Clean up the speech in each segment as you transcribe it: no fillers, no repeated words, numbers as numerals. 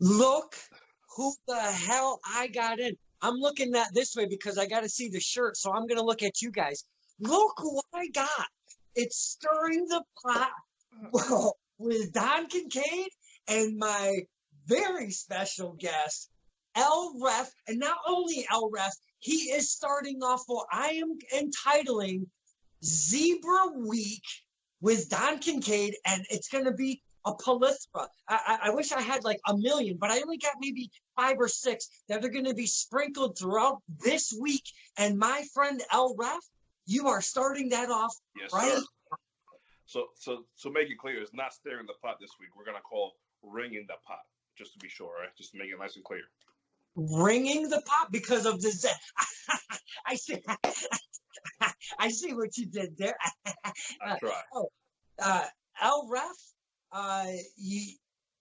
Look who the hell I got in. I'm looking at this way because I got to see the shirt, so I'm going to look at you guys. Look who I got. It's Stirring the Pot with Don Kincaid and my very special guest, El Ref. And not only El Ref, he is starting off what I am entitling Zebra Week with Don Kincaid, and it's going to be a plethora. I wish I had like 1 million, but I only got maybe 5 or 6 that are going to be sprinkled throughout this week. And my friend El Ref, you are starting that off, yes, right? Sir. So make it clear, it's not Stirring the Pot this week. We're going to call Ringing the Pot, just to be sure, right? Just to make it nice and clear. Ringing the pot because of the I see. I see what you did there. I try. El Ref,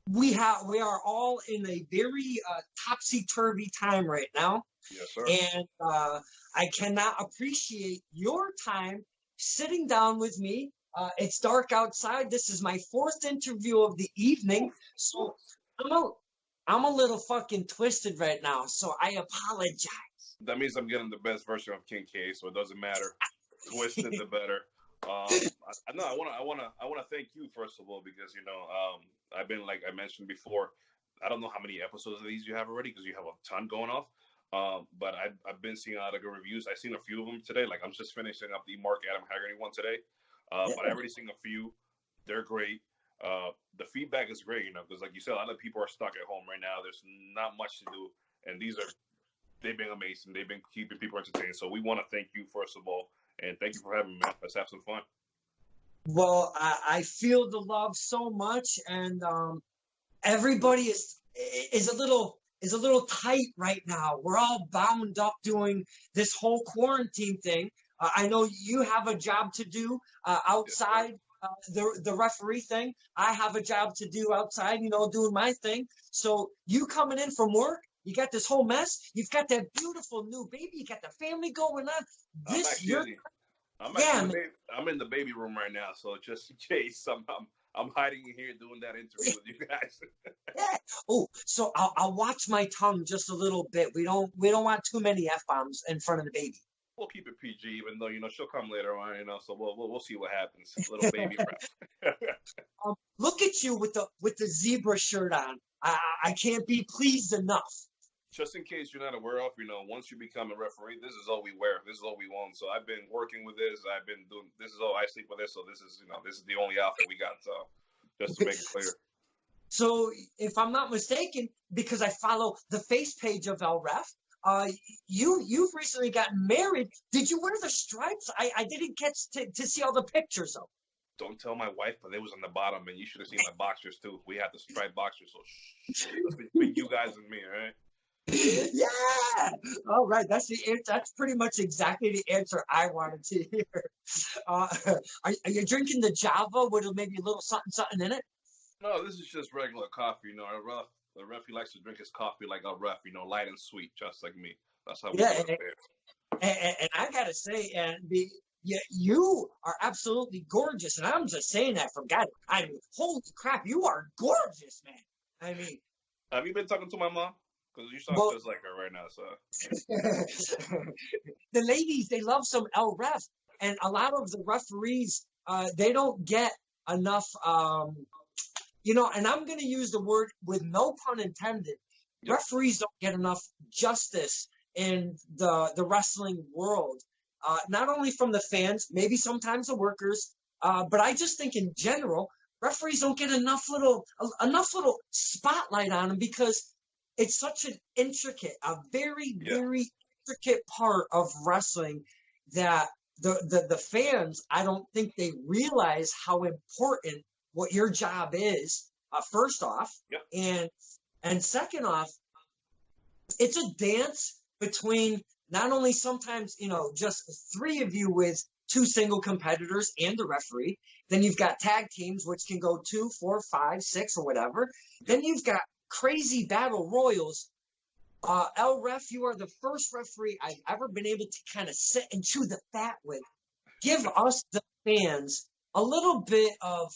we are all in a very topsy-turvy time right now. Yes, sir. And I cannot appreciate your time sitting down with me. It's dark outside. This is my 4th interview of the evening, so I'm a little fucking twisted right now. So I apologize. That means I'm getting the best version of Kincaid, so it doesn't matter. Twisted the better. I want to thank you first of all because I've been, like I mentioned before, I don't know how many episodes of these you have already because you have a ton going off. But I've been seeing a lot of good reviews. I've seen a few of them today. Like I'm just finishing up the Mark Adam Haggerty one today. But I've already seen a few. They're great. The feedback is great, because like you said, a lot of people are stuck at home right now. There's not much to do, and they've been amazing. They've been keeping people entertained. So we want to thank you first of all, and thank you for having me, man. Let's have some fun. Well, I feel the love so much, and everybody is a little tight right now. We're all bound up doing this whole quarantine thing. I know you have a job to do outside. Yes, The referee thing. I have a job to do outside, doing my thing. So you coming in from work, you got this whole mess. You've got that beautiful new baby. You got the family going on. I'm in the baby room right now, so just in case I'm hiding in here doing that interview with you guys. Yeah. Oh, so I'll watch my tongue just a little bit. We don't want too many F-bombs in front of the baby. We'll keep it PG, even though she'll come later on. So we'll see what happens. Little baby rap. Look at you with the zebra shirt on. I can't be pleased enough. Just in case you're not aware of, once you become a referee, this is all we wear. This is all we want. So I've been working with this. I've been doing this is all I sleep with this. So this is the only outfit we got. So just to make it clear. So if I'm not mistaken, because I follow the face page of El Ref. You've recently gotten married. Did you wear the stripes? I didn't catch to see all the pictures though. Don't tell my wife, but it was on the bottom, and you should have seen my boxers too. We had the striped boxers, so between you guys and me, all right? Yeah. All right. That's the answer. That's pretty much exactly the answer I wanted to hear. Are you drinking the Java with maybe a little something in it? No, this is just regular coffee. The ref, he likes to drink his coffee like a ref, light and sweet, just like me. That's how we do it there. And I gotta say, you are absolutely gorgeous, and I'm just saying that from God. I mean, holy crap, you are gorgeous, man. I mean, have you been talking to my mom? Because you sound just like her right now. So the ladies, they love some El Ref, and a lot of the referees, they don't get enough. And I'm going to use the word with no pun intended. Yep. Referees don't get enough justice in the wrestling world. Not only from the fans, maybe sometimes the workers, but I just think in general, referees don't get enough little spotlight on them because it's such an a very intricate part of wrestling that the fans, I don't think they realize how important what your job is, first off, and second off, it's a dance between not only sometimes, just 3 of you with 2 single competitors and the referee. Then you've got tag teams, which can go 2, 4, 5, 6, or whatever. Then you've got crazy battle royals. El Ref, you are the first referee I've ever been able to kind of sit and chew the fat with. Give us, the fans, a little bit of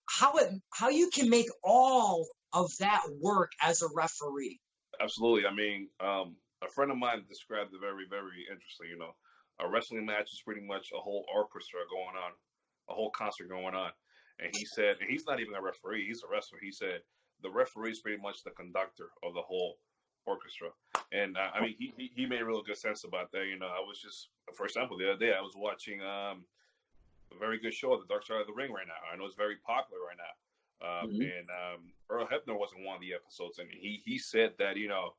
how you can make all of that work as a referee? Absolutely. I mean, a friend of mine described it very, very interesting. You know, a wrestling match is pretty much a whole orchestra going on, a whole concert going on. And he said, and he's not even a referee; he's a wrestler. He said the referee is pretty much the conductor of the whole orchestra. And I mean, he made real good sense about that. You know, I was just, for example, the other day I was watching a very good show, The Dark Side of the Ring, right now. I know it's very popular right now. And Earl Hebner wasn't one of the episodes, and he said that, you know,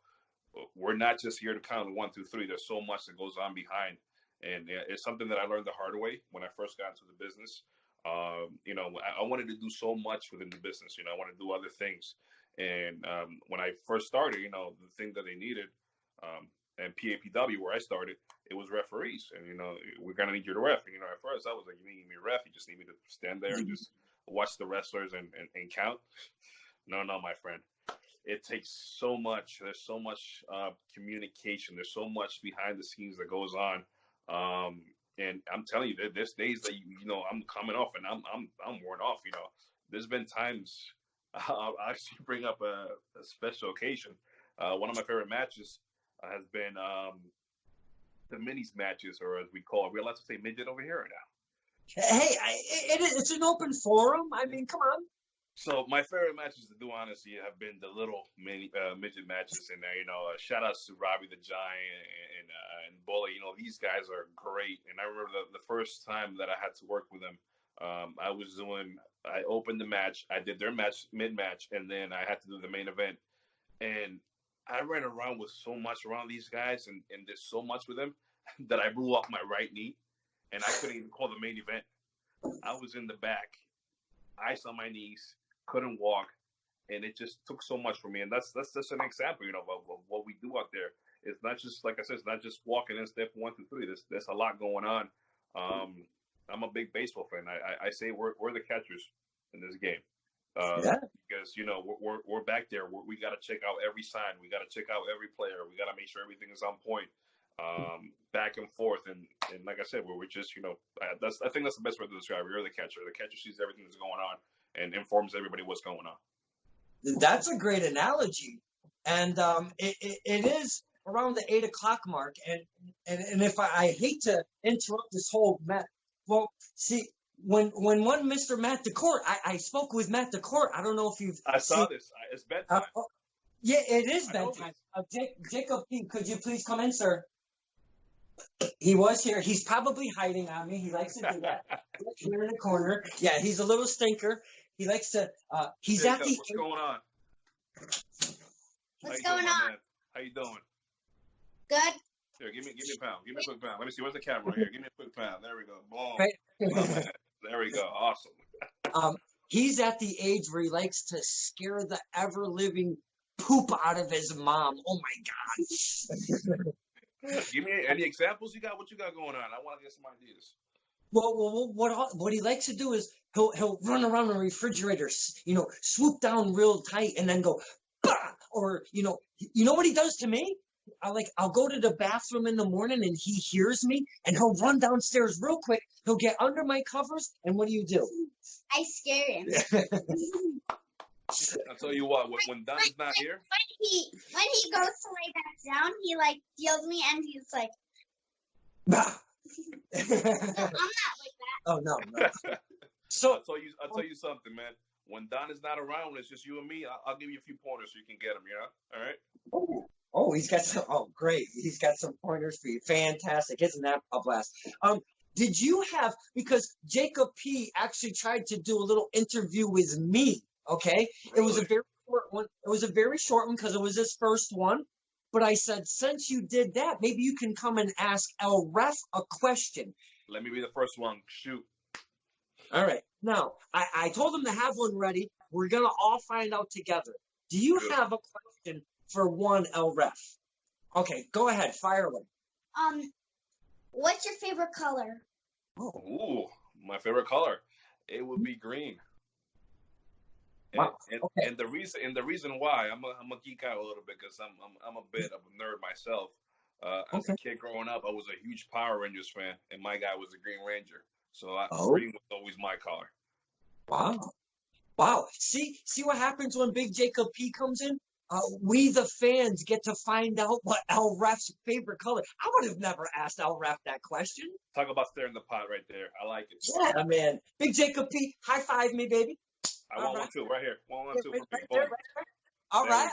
we're not just here to count 1, 2, 3. There's so much that goes on behind, and it's something that I learned the hard way when I first got into the business. You know, I wanted to do so much within the business. You know, I wanted to do other things, and when I first started, you know, the thing that they needed, and PAPW where I started, it was referees, and you know, we're gonna need you to ref. And, you know, at first I was like, you need me to ref? You just need me to stand there and just watch the wrestlers and count? No, my friend. It takes so much. There's so much communication. There's so much behind the scenes that goes on. And I'm telling you, there's days that you know I'm coming off and I'm worn off. You know, there's been times I'll actually bring up a special occasion. One of my favorite matches has been the minis matches, or as we call it. We're allowed to say midget over here right now. Hey, it's an open forum. I mean, come on. So my favorite matches, to do honestly, have been the little mini midget matches, and you know, shout outs to Robbie the Giant and Bully. You know, these guys are great. And I remember the first time that I had to work with them. I opened the match, I did their match mid match, and then I had to do the main event. And I ran around with so much around these guys, and did so much with them that I blew off my right knee, and I couldn't even call the main event. I was in the back, ice on my knees, couldn't walk, and it just took so much for me. And that's just an example, you know, of what we do out there. It's not just, like I said, it's not just walking in step 1, 2, 3. There's a lot going on. I'm a big baseball fan. I say we're the catchers in this game. Because, you know, we're back there. We got to check out every sign. We got to check out every player. We got to make sure everything is on point, back and forth. And like I said, we're just, you know, I think that's the best way to describe it. You're the catcher. The catcher sees everything that's going on and informs everybody what's going on. That's a great analogy. And it is around the 8 o'clock mark. And if I hate to interrupt this whole Matt, well, see, when one Mr. Matt DeCourt, I spoke with Matt DeCourt. I don't know if you've saw this. It's bedtime. Yeah, it is bedtime. Jacob P., could you please come in, sir? He was here. He's probably hiding on me. He likes to do that. Here in the corner. Yeah, he's a little stinker. He likes to. He's Jacob, at the. What's going on? What's going on? How you doing? Good. Here, give me a pound. Give me a quick pound. Let me see. Where's the camera here? Give me a quick pound. There we go. Boom. Right. There we go. Awesome. He's at the age where he likes to scare the ever living poop out of his mom. Oh my God. Give me any examples you got. What you got going on? I want to get some ideas. Well, what he likes to do is he'll run around the refrigerator, you know, swoop down real tight, and then go, bah! Or you know what he does to me? I'll go to the bathroom in the morning and he hears me and he'll run downstairs real quick. He'll get under my covers, and what do? I scare him. I'll tell you what. When Don's not here, when he goes to lay back down, he like feels me and he's like. Bah! I'm not like that. Oh no. So I'll tell you something, man. When Don is not around, when it's just you and me, I'll give you a few pointers so you can get them. You know, all right? Oh, he's got some. Oh, great! He's got some pointers for you. Fantastic! Isn't that a blast? Did you have, because Jacob P. actually tried to do a little interview with me? Okay, really? It was a very short one. It was a very short one because it was his first one. But I said, since you did that, maybe you can come and ask El Ref a question. Let me be the first one. Shoot. All right. Now, I told him to have one ready. We're going to all find out together. Do you have a question for one El Ref? Okay, go ahead. Fire away. What's your favorite color? Ooh, my favorite color. It would be green. Wow. Okay. And the reason why I'm a geek out a little bit, because I'm a bit of a nerd myself. As a kid growing up, I was a huge Power Rangers fan, and my guy was a Green Ranger. So green was always my color. Wow. Wow. See what happens when Big Jacob P comes in? We, the fans, get to find out what El Ref's favorite color. I would have never asked El Ref that question. Talk about stirring the pot right there. I like it. Yeah, man. Big Jacob P, high five me, baby. I All want right. one too, right here. One Yeah, two right, for me. right there, Boom. right there. All There right.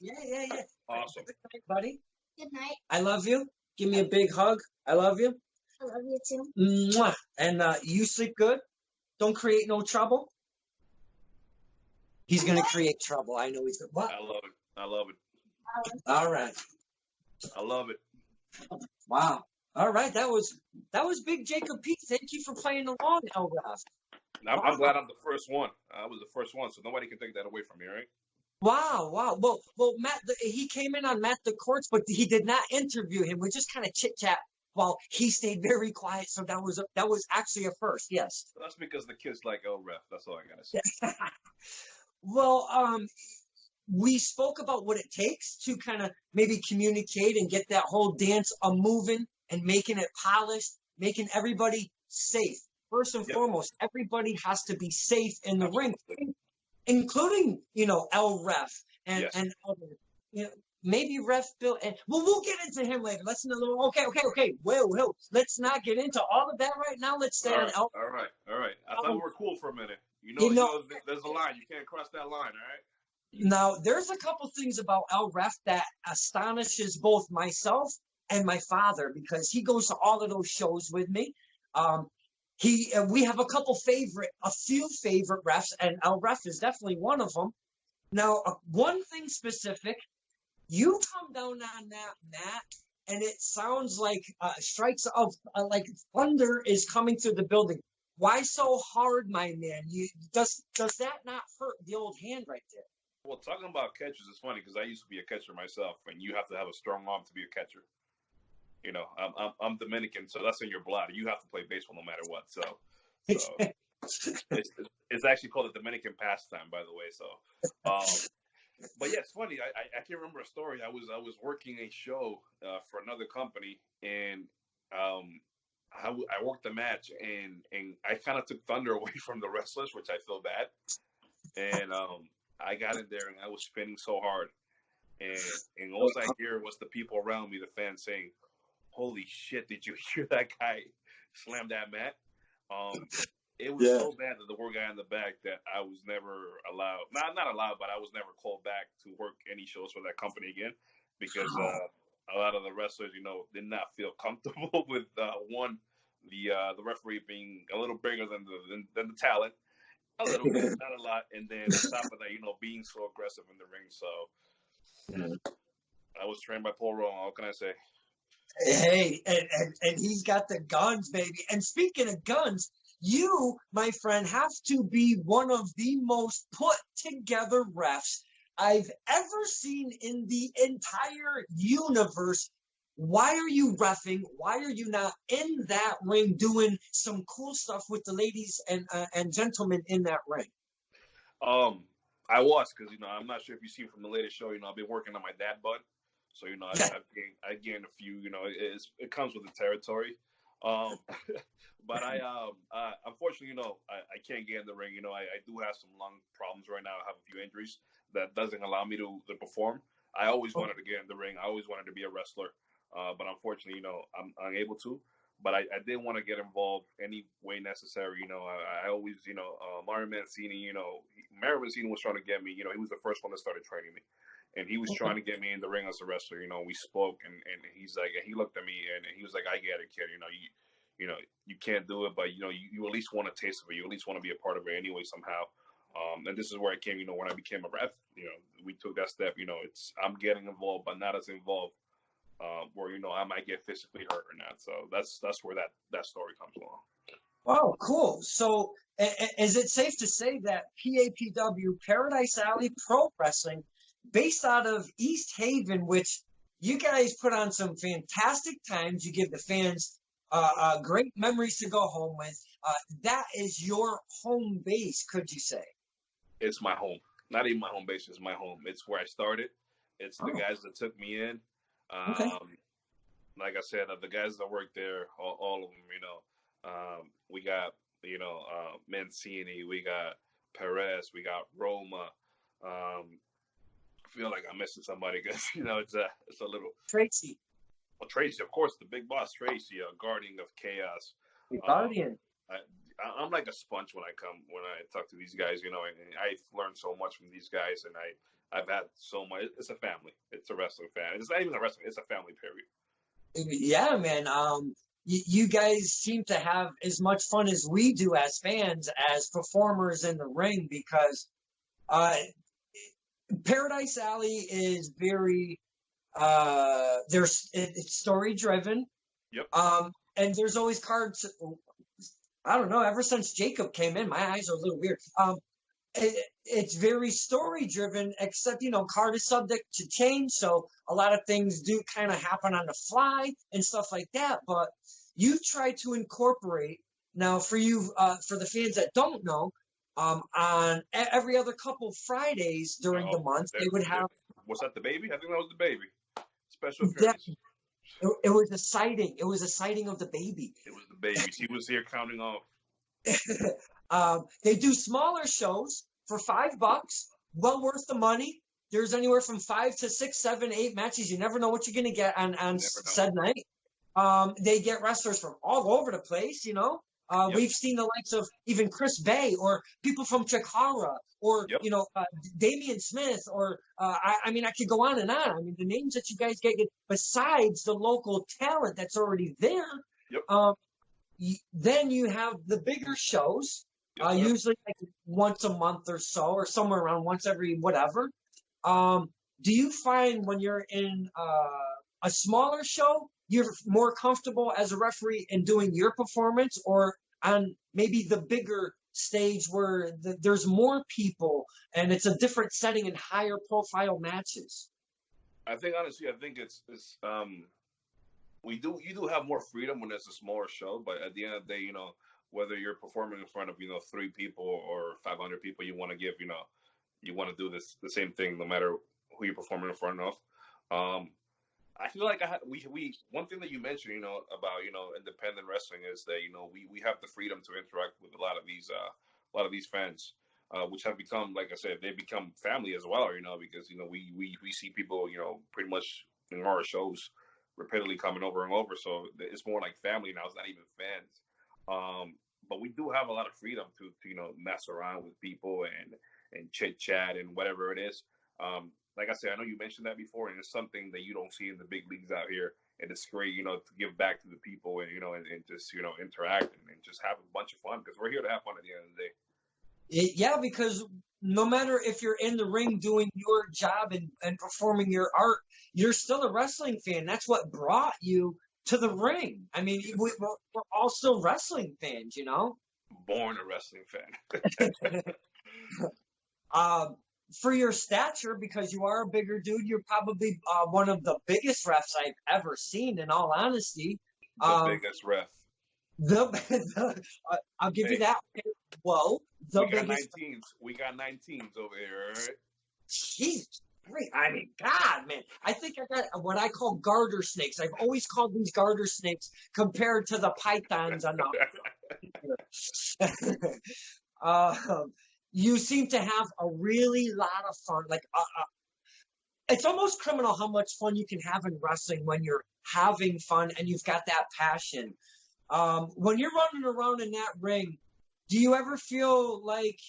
we go. Yeah. Awesome. Good night, buddy. Good night. I love you. Give me a big hug. I love you. I love you too. Mwah. And you sleep good. Don't create no trouble. He's going to create trouble. I know he's going to. What? I love it. I love it. All right. I love it. Wow. All right. That was Big Jacob Pete. Thank you for playing along, El Ref. I'm glad I'm the first one. I was the first one, so nobody can take that away from me, right? Wow. Well, Matt, he came in on Matt the Courts, but he did not interview him. We just kind of chit chat while he stayed very quiet. So that was actually a first. Yes. That's because the kids like El Ref. That's all I gotta say. Well, we spoke about what it takes to kind of maybe communicate and get that whole dance a moving and making it polished, making everybody safe. First and foremost, everybody has to be safe in the ring, including El Ref and other, maybe Ref Bill. And we'll get into him later. Let's not. Okay. Whoa. Let's not get into all of that right now. Let's stay on El. All right. I thought we were cool for a minute. There's a line. You can't cross that line. All right. Now, there's a couple things about El Ref that astonishes both myself and my father because he goes to all of those shows with me. We have a few favorite refs, and El Ref is definitely one of them. Now, one thing specific, you come down on that mat, and it sounds like strikes of like thunder is coming through the building. Why so hard, my man? Does that not hurt the old hand right there? Well, talking about catchers is funny because I used to be a catcher myself, and you have to have a strong arm to be a catcher. I'm Dominican, so that's in your blood. You have to play baseball no matter what. So it's actually called the Dominican pastime, by the way. So, but yeah, it's funny. I can't remember a story. I was working a show for another company, and I worked the match, and I kind of took thunder away from the wrestlers, which I feel bad, and I got in there and I was spinning so hard, and all I hear was the people around me, the fans, saying, "Holy shit! Did you hear that guy slam that mat?" It was so bad that the one guy in the back that I was never allowed, not allowed, but I was never called back to work any shows for that company again because a lot of the wrestlers, did not feel comfortable with the referee being a little bigger than the talent. A little bit, not a lot. And then on top of that, being so aggressive in the ring. So I was trained by Paul Rowan. What can I say? Hey, and he's got the guns, baby. And speaking of guns, you, my friend, have to be one of the most put together refs I've ever seen in the entire universe. Why are you reffing? Why are you not in that ring doing some cool stuff with the ladies and gentlemen in that ring? I was because I'm not sure if you see from the latest show. I've been working on my dad bud, so I gained a few. It comes with the territory. But I unfortunately, I can't get in the ring. I do have some lung problems right now. I have a few injuries that doesn't allow me to perform. I always wanted to get in the ring. I always wanted to be a wrestler. But unfortunately, I'm unable to. But I did want to get involved any way necessary. I always, Mario Mancini, Mario Mancini was trying to get me. He was the first one that started training me. And he was trying to get me in the ring as a wrestler. We spoke, and he's like, he looked at me, and he was like, I get it, kid. You can't do it, but, you at least want a taste of it. You at least want to be a part of it anyway somehow. And this is where I came, when I became a ref, we took that step. I'm getting involved, but not as involved. Where I might get physically hurt or not, so that's where that story comes along. Oh, cool. So, is it safe to say that PAPW, Paradise Alley Pro Wrestling, based out of East Haven, which you guys put on some fantastic times, you give the fans great memories to go home with. That is your home base, could you say? It's my home. Not even my home base. It's my home. It's where I started. It's the guys that took me in. Okay. Like I said, the guys that work there, all of them, we got, Mancini, we got Perez, we got Roma. I feel like I'm missing somebody because it's a little. Tracy, Well, Tracy, of course, the big boss, Tracy, guardian of chaos. the Um, Guardian. I'm like a sponge when I talk to these guys, and I've learned so much from these guys, and I've had so much. It's a family. It's a wrestling fan. It's not even a wrestling. It's a family. Period. Yeah, man. You guys seem to have as much fun as we do as fans, as performers in the ring, because uh, Paradise Alley is very it's story driven. Yep. And there's always cards. I don't know. Ever since Jacob came in, my eyes are a little weird. It's very story driven, except card is subject to change, so a lot of things do kind of happen on the fly and stuff like that. But you try to incorporate now for you for the fans that don't know, on every other couple Fridays during the month they would have. Was that the baby? I think that was the baby. Special That, appearance. it was a sighting. It was a sighting of the baby. It was the baby. He was here counting off. They do smaller shows for $5, well worth the money. There's anywhere from 5 to 6, 7, 8 matches. You never know what you're going to get on said night. They get wrestlers from all over the place. Yep. We've seen the likes of even Chris Bay, or people from Chikara, or Yep. Damian Smith, or I mean, I could go on and on. I mean, the names that you guys get besides the local talent that's already there. Yep. Then you have the bigger shows, Yes, usually like once a month or so, or somewhere around once every whatever. Do you find when you're in a smaller show, you're more comfortable as a referee in doing your performance, or on maybe the bigger stage where there's more people and it's a different setting and higher profile matches? I think honestly, it's you do have more freedom when it's a smaller show, but at the end of the day, whether you're performing in front of 3 people or 500 people, you want to give you want to do the same thing no matter who you're performing in front of. I feel like we one thing that you mentioned about independent wrestling is that we have the freedom to interact with a lot of these fans, which have become, like I said, they become family as well, because we see people pretty much in our shows repeatedly coming over and over, so it's more like family now. It's not even fans. But we do have a lot of freedom to mess around with people and chit chat and whatever it is. Like I said, I know you mentioned that before, and it's something that you don't see in the big leagues out here. And it's great, to give back to the people and and just interact and just have a bunch of fun, because we're here to have fun at the end of the day. Yeah, because no matter if you're in the ring doing your job and performing your art, you're still a wrestling fan. That's what brought you to the ring. I mean, we're all still wrestling fans, Born a wrestling fan. For your stature, because you are a bigger dude, you're probably one of the biggest refs I've ever seen, in all honesty. The biggest ref. I'll give you that. Whoa. We got 19s. We got 19s over here, right? Jesus. I mean, God, man. I think I got what I call garter snakes. I've always called these garter snakes compared to the pythons on the you seem to have a really lot of fun. Like, it's almost criminal how much fun you can have in wrestling when you're having fun and you've got that passion. When you're running around in that ring, do you ever feel like,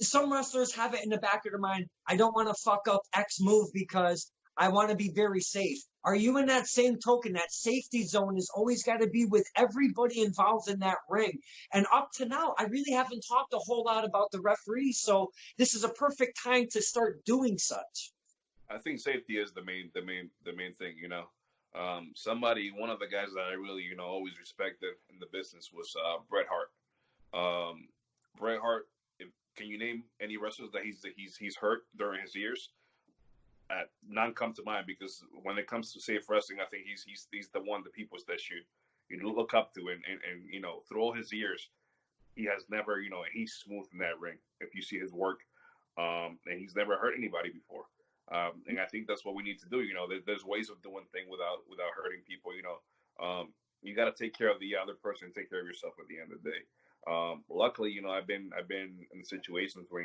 some wrestlers have it in the back of their mind, I don't want to fuck up X move because I want to be very safe? Are you in that same token? That safety zone has always got to be with everybody involved in that ring. And up to now, I really haven't talked a whole lot about the referees, so this is a perfect time to start doing such. I think safety is the main thing. One of the guys that I really always respected in the business was Bret Hart. Bret Hart. Can you name any wrestlers that he's hurt during his years? None come to mind, because when it comes to safe wrestling, I think he's the one, the people that you look up to, and through all his years, he has never he's smooth in that ring. If you see his work, and he's never hurt anybody before, and I think that's what we need to do. There's ways of doing things without hurting people. You got to take care of the other person and take care of yourself at the end of the day. Luckily, I've been in situations where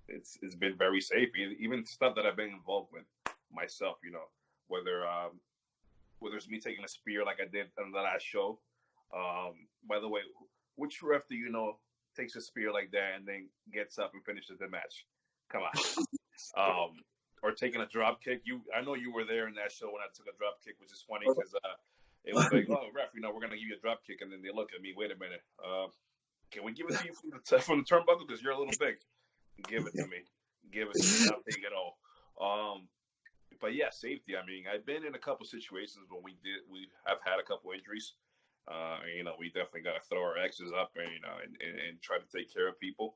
it's been very safe. Even stuff that I've been involved with myself, whether whether it's me taking a spear like I did on the last show. By the way, which ref do you know takes a spear like that and then gets up and finishes the match? Come on. Or taking a drop kick. I know you were there in that show when I took a drop kick, which is funny because it was like, oh, ref, we're gonna give you a drop kick, and then they look at me. Wait a minute. Can we give it to you from the turnbuckle because you're a little big? Give it to me. Give it to me. I'll take it all. But yeah, safety. I mean, I've been in a couple situations when we have had a couple injuries. We definitely got to throw our X's up and try to take care of people.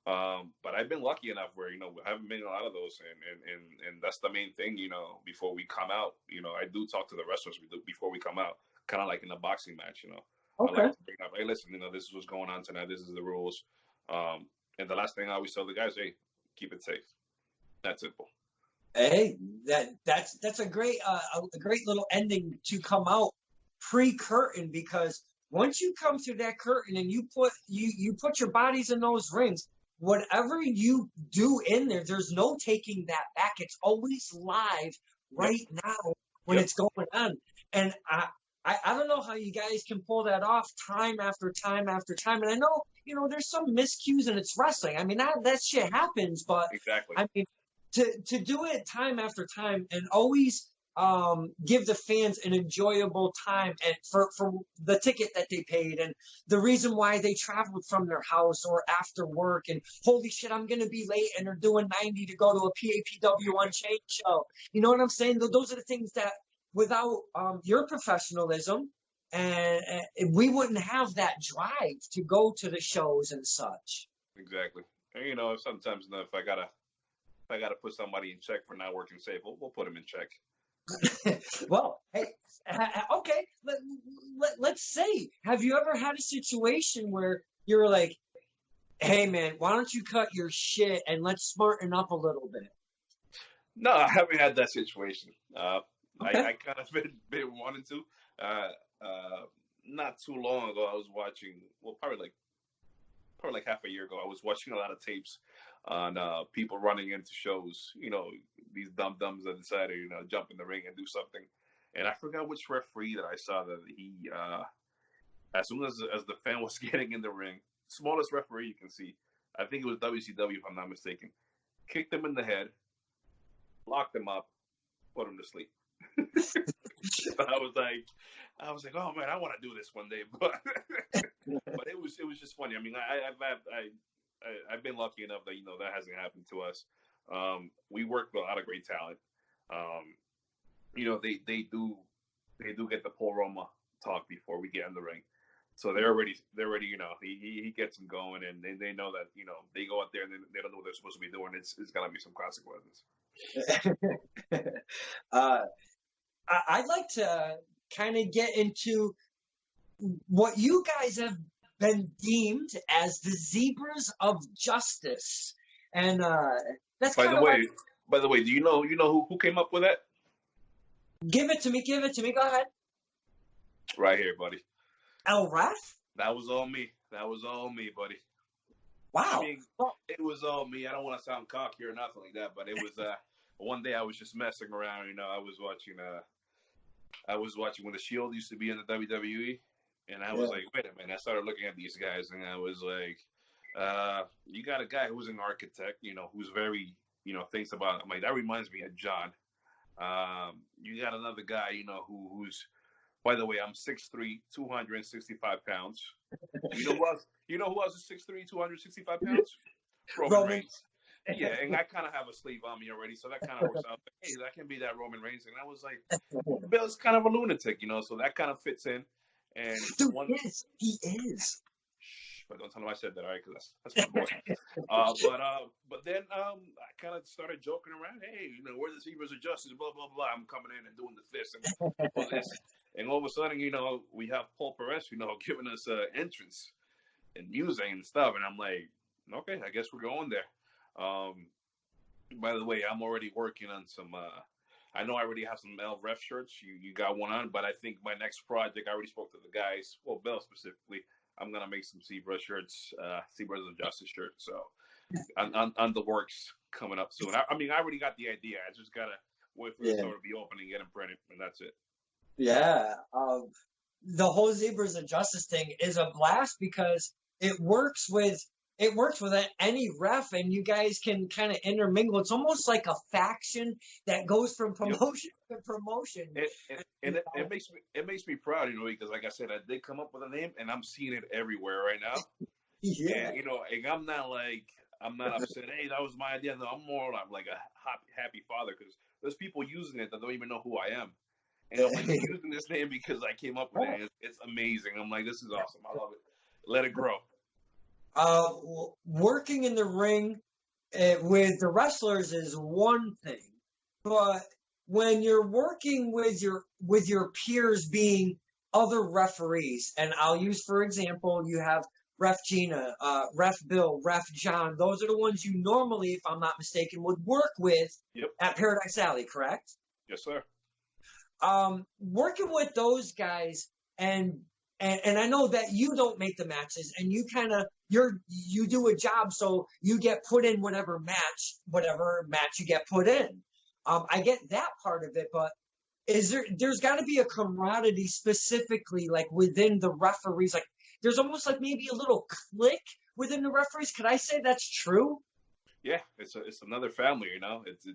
But I've been lucky enough where, we haven't been in a lot of those. And that's the main thing, before we come out, I do talk to the wrestlers before we come out, kind of like in a boxing match, Okay. I like to bring up, hey, listen, this is what's going on tonight. This is the rules. And the last thing I always tell the guys, hey, keep it safe. That's simple. Hey, that's a great little ending to come out pre-curtain, because once you come through that curtain and you put your bodies in those rings, whatever you do in there, there's no taking that back. It's always live right now when it's going on. And I don't know how you guys can pull that off time after time after time. And I know, there's some miscues and it's wrestling. I mean, that shit happens, but exactly. I mean, to do it time after time and always give the fans an enjoyable time and for the ticket that they paid and the reason why they traveled from their house or after work, and holy shit, I'm going to be late, and they're doing 90 to go to a PAPW Unchained show. You know what I'm saying? Those are the things that without your professionalism, and we wouldn't have that drive to go to the shows and such. Exactly. And sometimes if I gotta put somebody in check for not working safe, we'll put them in check. Well, hey, okay. Let's say, have you ever had a situation where you're like, hey man, why don't you cut your shit and let's smarten up a little bit? No, I haven't had that situation. Okay. I kind of been wanting to. Not too long ago, I was watching. Well, probably like half a year ago, I was watching a lot of tapes on people running into shows. These dum-dums that decided, jump in the ring and do something. And I forgot which referee that I saw that he, as soon as the fan was getting in the ring, smallest referee you can see, I think it was WCW if I'm not mistaken, kicked him in the head, locked him up, put him to sleep. I was like, oh man, I want to do this one day, but it was just funny. I mean, I've been lucky enough that that hasn't happened to us. We work with a lot of great talent. They do get the Paul Roma talk before we get in the ring, so they're already he gets them going, and they know that they go out there and they don't know what they're supposed to be doing. It's gonna be some consequences. I'd like to kind of get into what you guys have been deemed as the zebras of justice, and that's by kind the of way. By the way, do you know who came up with that? Give it to me. Go ahead. Right here, buddy. El Ref? That was all me, buddy. Wow. I mean, it was all me. I don't want to sound cocky or nothing like that, but it was one day I was just messing around. I was watching when the Shield used to be in the WWE, and I was like, wait a minute. I started looking at these guys, and I was like, you got a guy who's an architect, who's very, thinks about. I'm like, that reminds me of John. You got another guy, who's, by the way, I'm 6'3", 265 pounds. You know who else is 6'3", 265 pounds? Roman Reigns. Yeah, and I kind of have a sleeve on me already, so that kind of works out. Hey, that can be that Roman Reigns. And I was like, Bill's kind of a lunatic, so that kind of fits in. And Dude, he is. But don't tell him I said that, all right? Because that's my boy. But then I kind of started joking around. Hey, we're the Zebras of Justice, blah, blah, blah. I'm coming in and doing the fist and all this. And all of a sudden, we have Paul Perez, giving us entrance and music and stuff. And I'm like, okay, I guess we're going there. By the way, I'm already working on some. I know I already have some El Ref shirts. You got one on, but I think my next project, I already spoke to the guys. Well, Bell specifically. I'm gonna make some Zebra shirts, Zebras of Justice shirts. So on the works coming up soon. I mean, I already got the idea. I just gotta wait for the store to be open and get them printed, and that's it. Yeah. The whole Zebras of Justice thing is a blast because it works with any ref, and you guys can kind of intermingle. It's almost like a faction that goes from promotion to promotion. It makes me proud, because like I said, I did come up with a name, and I'm seeing it everywhere right now. Yeah. And and I'm not upset. Hey, that was my idea. No, I'm more like a happy father because there's people using it that don't even know who I am. And I'm like using this name because I came up with it. It's amazing. I'm like, this is awesome. I love it. Let it grow. Working in the ring with the wrestlers is one thing, but when you're working with your peers being other referees, and I'll use for example, you have Ref Gina, Ref Bill, Ref John. Those are the ones you normally, if I'm not mistaken, would work with at Paradise Alley, correct? Yes, sir. Working with those guys, and I know that you don't make the matches, and you you do a job, so you get put in whatever match you get put in. I get that part of it, but there's got to be a camaraderie specifically like within the referees, like there's almost like maybe a little clique within the referees. Could I say that's true? Yeah, it's another family, It's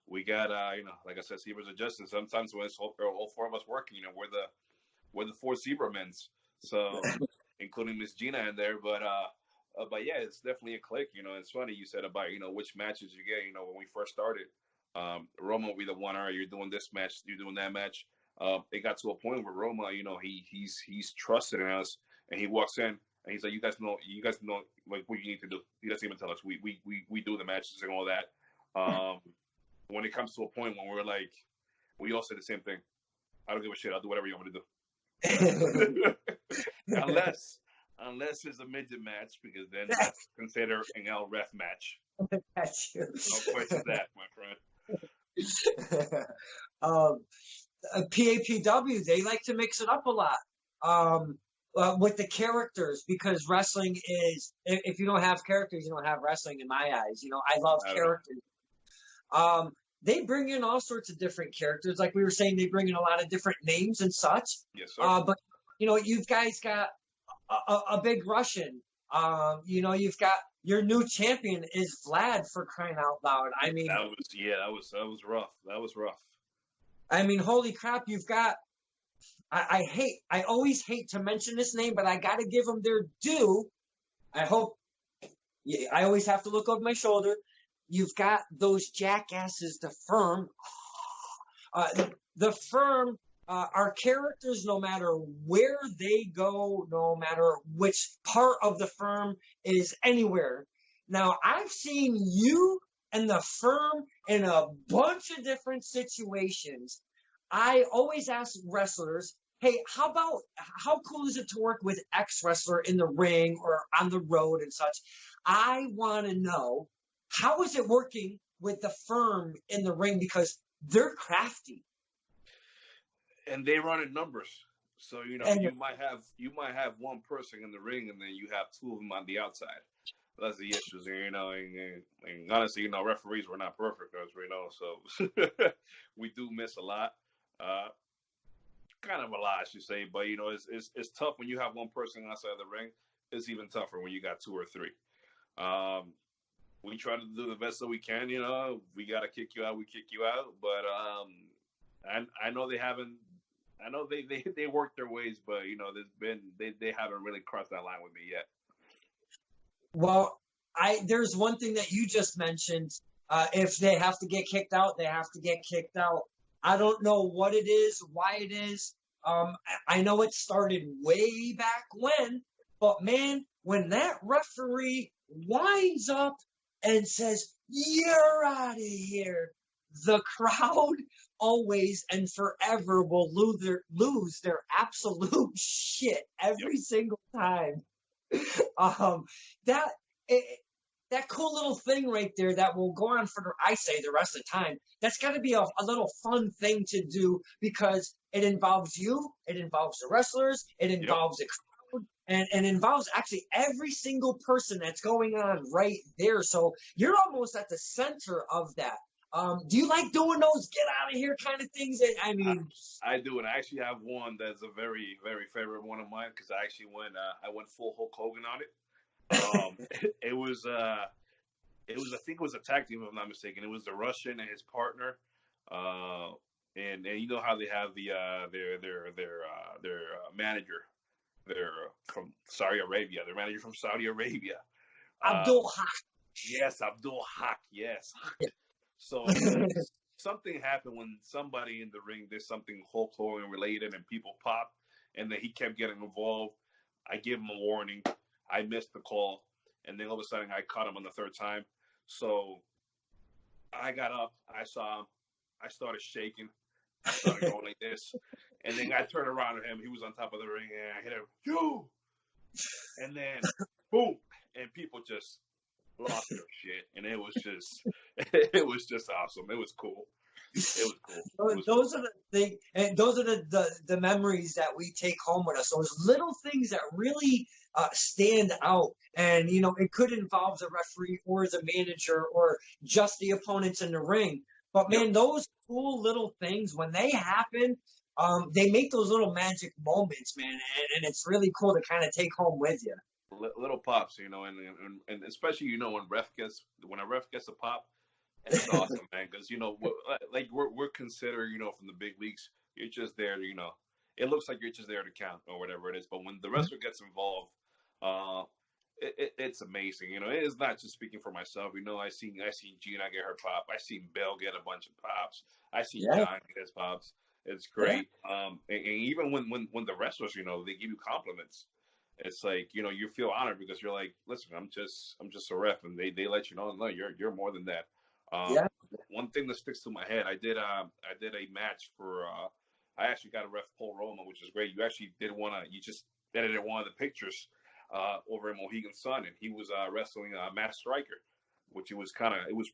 we got like I said, Zebras of Justice. Sometimes when it's all four of us working, we're the four Zebra men's. So including Miss Gina in there, but yeah, it's definitely a clique. It's funny you said about which matches you get. When we first started, Roma will be the one. All right, you're doing this match, you're doing that match. It got to a point where Roma, he's trusted in us, and he walks in and he's like, you guys know like what you need to do. He doesn't even tell us. We do the matches and all that. When it comes to a point when we're like, we all say the same thing. I don't give a shit. I'll do whatever you want me to do. unless it's a midget match, because then that's considered an L ref match. That's you. No question that, my friend. PAPW, they like to mix it up a lot with the characters, because wrestling is, if you don't have characters, you don't have wrestling in my eyes. I love characters. They bring in all sorts of different characters. Like we were saying, they bring in a lot of different names and such. Yes, sir. But, you guys got a big Russian. You've got your new champion is Vlad, for crying out loud. I mean, that was rough. That was rough. I mean, holy crap, you've got, I always hate to mention this name, but I got to give them their due. I always have to look over my shoulder. You've got those jackasses, the Firm. The Firm are characters no matter where they go, no matter which part of the Firm is anywhere. Now, I've seen you and the Firm in a bunch of different situations. I always ask wrestlers, hey, how cool is it to work with X wrestler in the ring or on the road and such? I want to know, how is it working with the Firm in the ring, because they're crafty and they run in numbers. So you might have one person in the ring, and then you have two of them on the outside. That's the issues, and honestly, referees were not perfect, so we do miss a lot. Kind of a lot, I should say, but it's tough when you have one person outside the ring. It's even tougher when you got two or three. We try to do the best that we can. We got to kick you out, we kick you out. But I know they haven't. I know they worked their ways, but they haven't really crossed that line with me yet. Well, there's one thing that you just mentioned. If they have to get kicked out, they have to get kicked out. I don't know what it is, why it is. I know it started way back when, but man, when that referee winds up and says, "You're out of here," the crowd always and forever will lose their absolute shit every single time. That cool little thing right there that will go on for the rest of the time. That's got to be a little fun thing to do, because it involves you, it involves the wrestlers, it involves the crowd, and involves actually every single person that's going on right there. So you're almost at the center of that. Do you like doing those get out of here kind of things? I mean, I do, and I actually have one that's a very, very favorite one of mine because I actually went, I went full Hulk Hogan on it. It was, I think it was a tag team if I'm not mistaken. It was the Russian and his partner, and you know how they have their manager, they're from Saudi Arabia. Their manager from Saudi Arabia. Abdul Haq. Yes, Abdul Haq. Yes. So something happened when somebody in the ring did something Hulk Hogan related, and people popped, and then he kept getting involved. I gave him a warning. I missed the call, and then all of a sudden I caught him on the third time. So I got up. I saw him. I started shaking. I started going like this, and then I turned around to him. He was on top of the ring, and I hit him. You. And then boom, and people just lost their shit, and it was just awesome. It was cool. It was cool. Those are the things, and those are the memories that we take home with us. Those little things that really stand out, and you know, it could involve the referee or the manager or just the opponents in the ring. But man, those cool little things when they happen, they make those little magic moments, man, and it's really cool to kind of take home with you. Little pops, you know, and especially, you know, when a ref gets a pop, it's awesome, man, because you know, like we're considered, you know, from the big leagues, you're just there to, you know, it looks like you're just there to count or whatever it is, but when the wrestler gets involved, it's amazing, you know. It is not just speaking for myself, you know. I seen Gina get her pop, I seen Bell get a bunch of pops, I seen John get his pops. It's great, and even when the wrestlers, you know, they give you compliments. It's like, you know, you feel honored because you're like, listen, I'm just a ref, and they let you know, no, you're more than that. One thing that sticks to my head, I did a match for, I actually got a ref Paul Roma, which is great. You actually you just edited one of the pictures over in Mohegan Sun, and he was wrestling Matt Striker, which it was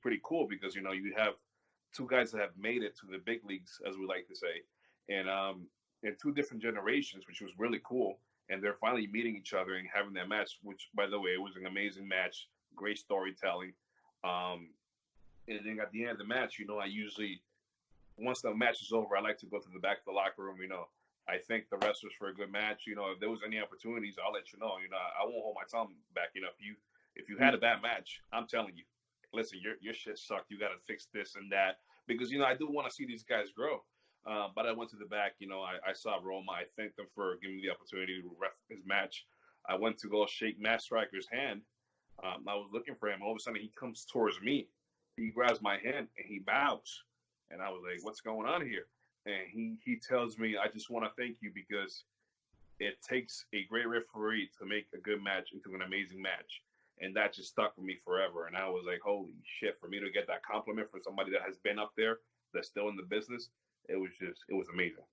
pretty cool because, you know, you have two guys that have made it to the big leagues, as we like to say, and in two different generations, which was really cool. And they're finally meeting each other and having that match, which, by the way, it was an amazing match, great storytelling. And then at the end of the match, you know, I usually, once the match is over, I like to go to the back of the locker room, you know. I thank the wrestlers for a good match. You know, if there was any opportunities, I'll let you know. You know, I won't hold my tongue back. You know, if you had a bad match, I'm telling you, listen, your shit sucked. You got to fix this and that. Because, you know, I do want to see these guys grow. But I went to the back, you know, I saw Roma. I thanked them for giving me the opportunity to ref his match. I went to go shake Matt Striker's hand. I was looking for him. All of a sudden, he comes towards me. He grabs my hand and he bows. And I was like, what's going on here? And he tells me, I just want to thank you because it takes a great referee to make a good match into an amazing match. And that just stuck with me forever. And I was like, holy shit, for me to get that compliment from somebody that has been up there, that's still in the business, it was amazing.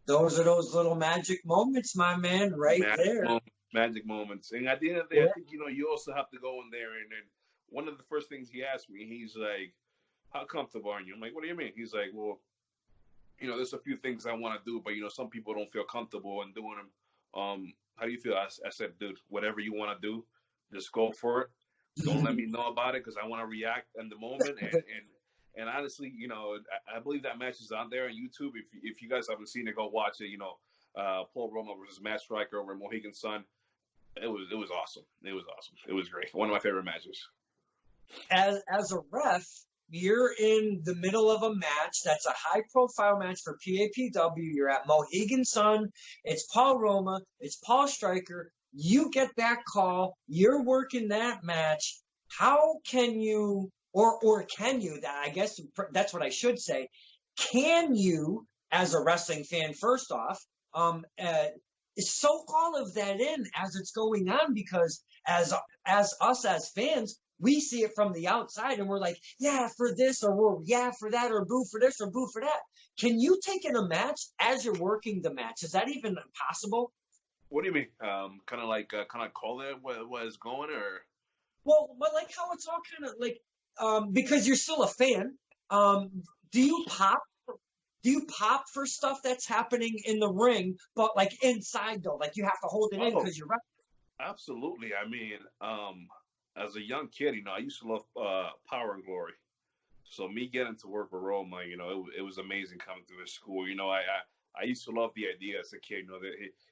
Those are those little magic moments, my man, Magic moments. And at the end of the day, I think, you know, you also have to go in there. And then one of the first things he asked me, he's like, how comfortable are you? I'm like, what do you mean? He's like, well, you know, there's a few things I want to do, but, you know, some people don't feel comfortable in doing them. How do you feel? I said, dude, whatever you want to do, just go for it. Don't let me know about it because I want to react in the moment. And honestly, you know, I believe that match is on there on YouTube. If you guys haven't seen it, go watch it. You know, Paul Roma versus Matt Striker over in Mohegan Sun. It was awesome. It was awesome. It was great. One of my favorite matches. As a ref, you're in the middle of a match that's a high-profile match for PAPW. You're at Mohegan Sun. It's Paul Roma. It's Paul Striker. You get that call. You're working that match. How can you... Or can you, I guess that's what I should say, can you, as a wrestling fan, first off, soak all of that in as it's going on? Because as us as fans, we see it from the outside and we're like, yeah, for this, or yeah, for that, or boo for this, or boo for that. Can you take in a match as you're working the match? Is that even possible? What do you mean? Kind of call it what is going, or? Well, but like how it's all kind of like, because you're still a fan, do you pop do you pop for stuff that's happening in the ring, but like inside though, like you have to hold it in Oh, because you're right. absolutely. I mean, as a young kid, I used to love Power and Glory. So me getting to work with Roma, it was amazing coming through his school. I used to love the idea as a kid. That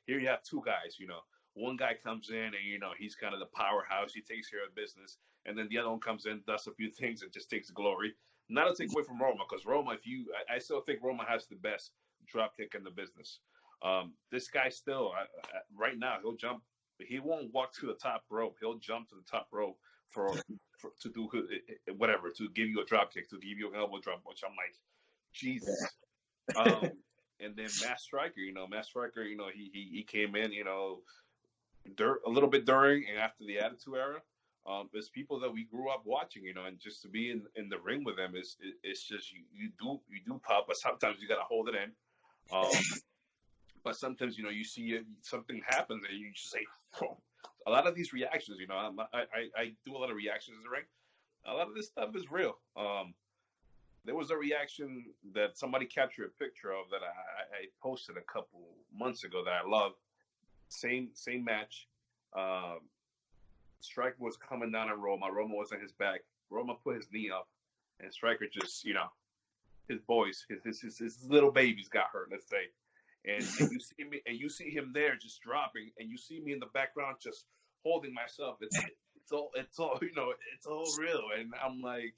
here you have two guys. One guy comes in and he's kind of the powerhouse. He takes care of business, and then the other one comes in, does a few things, and just takes glory. Not to take away from Roma, because Roma, I still think Roma has the best drop kick in the business. This guy still, right now, he'll jump. He won't walk to the top rope. He'll jump to the top rope to do whatever, to give you a drop kick, to give you an elbow drop, which I'm like, Jesus. And then Mass Striker, he came in, a little bit during and after the Attitude Era. There's people that we grew up watching, and just to be in the ring with them it's just you do pop, but sometimes you gotta hold it in. But sometimes you see something happens and you just say, oh. A lot of these reactions, I do a lot of reactions in the ring. A lot of this stuff is real. There was a reaction that somebody captured a picture of that I posted a couple months ago that I love. Same match. Striker was coming down on Roma. Roma was on his back. Roma put his knee up, and Striker just, his boys, his little babies got hurt. Let's say. And you see him there just dropping, and you see me in the background just holding myself. It's all it's all real, and I'm like,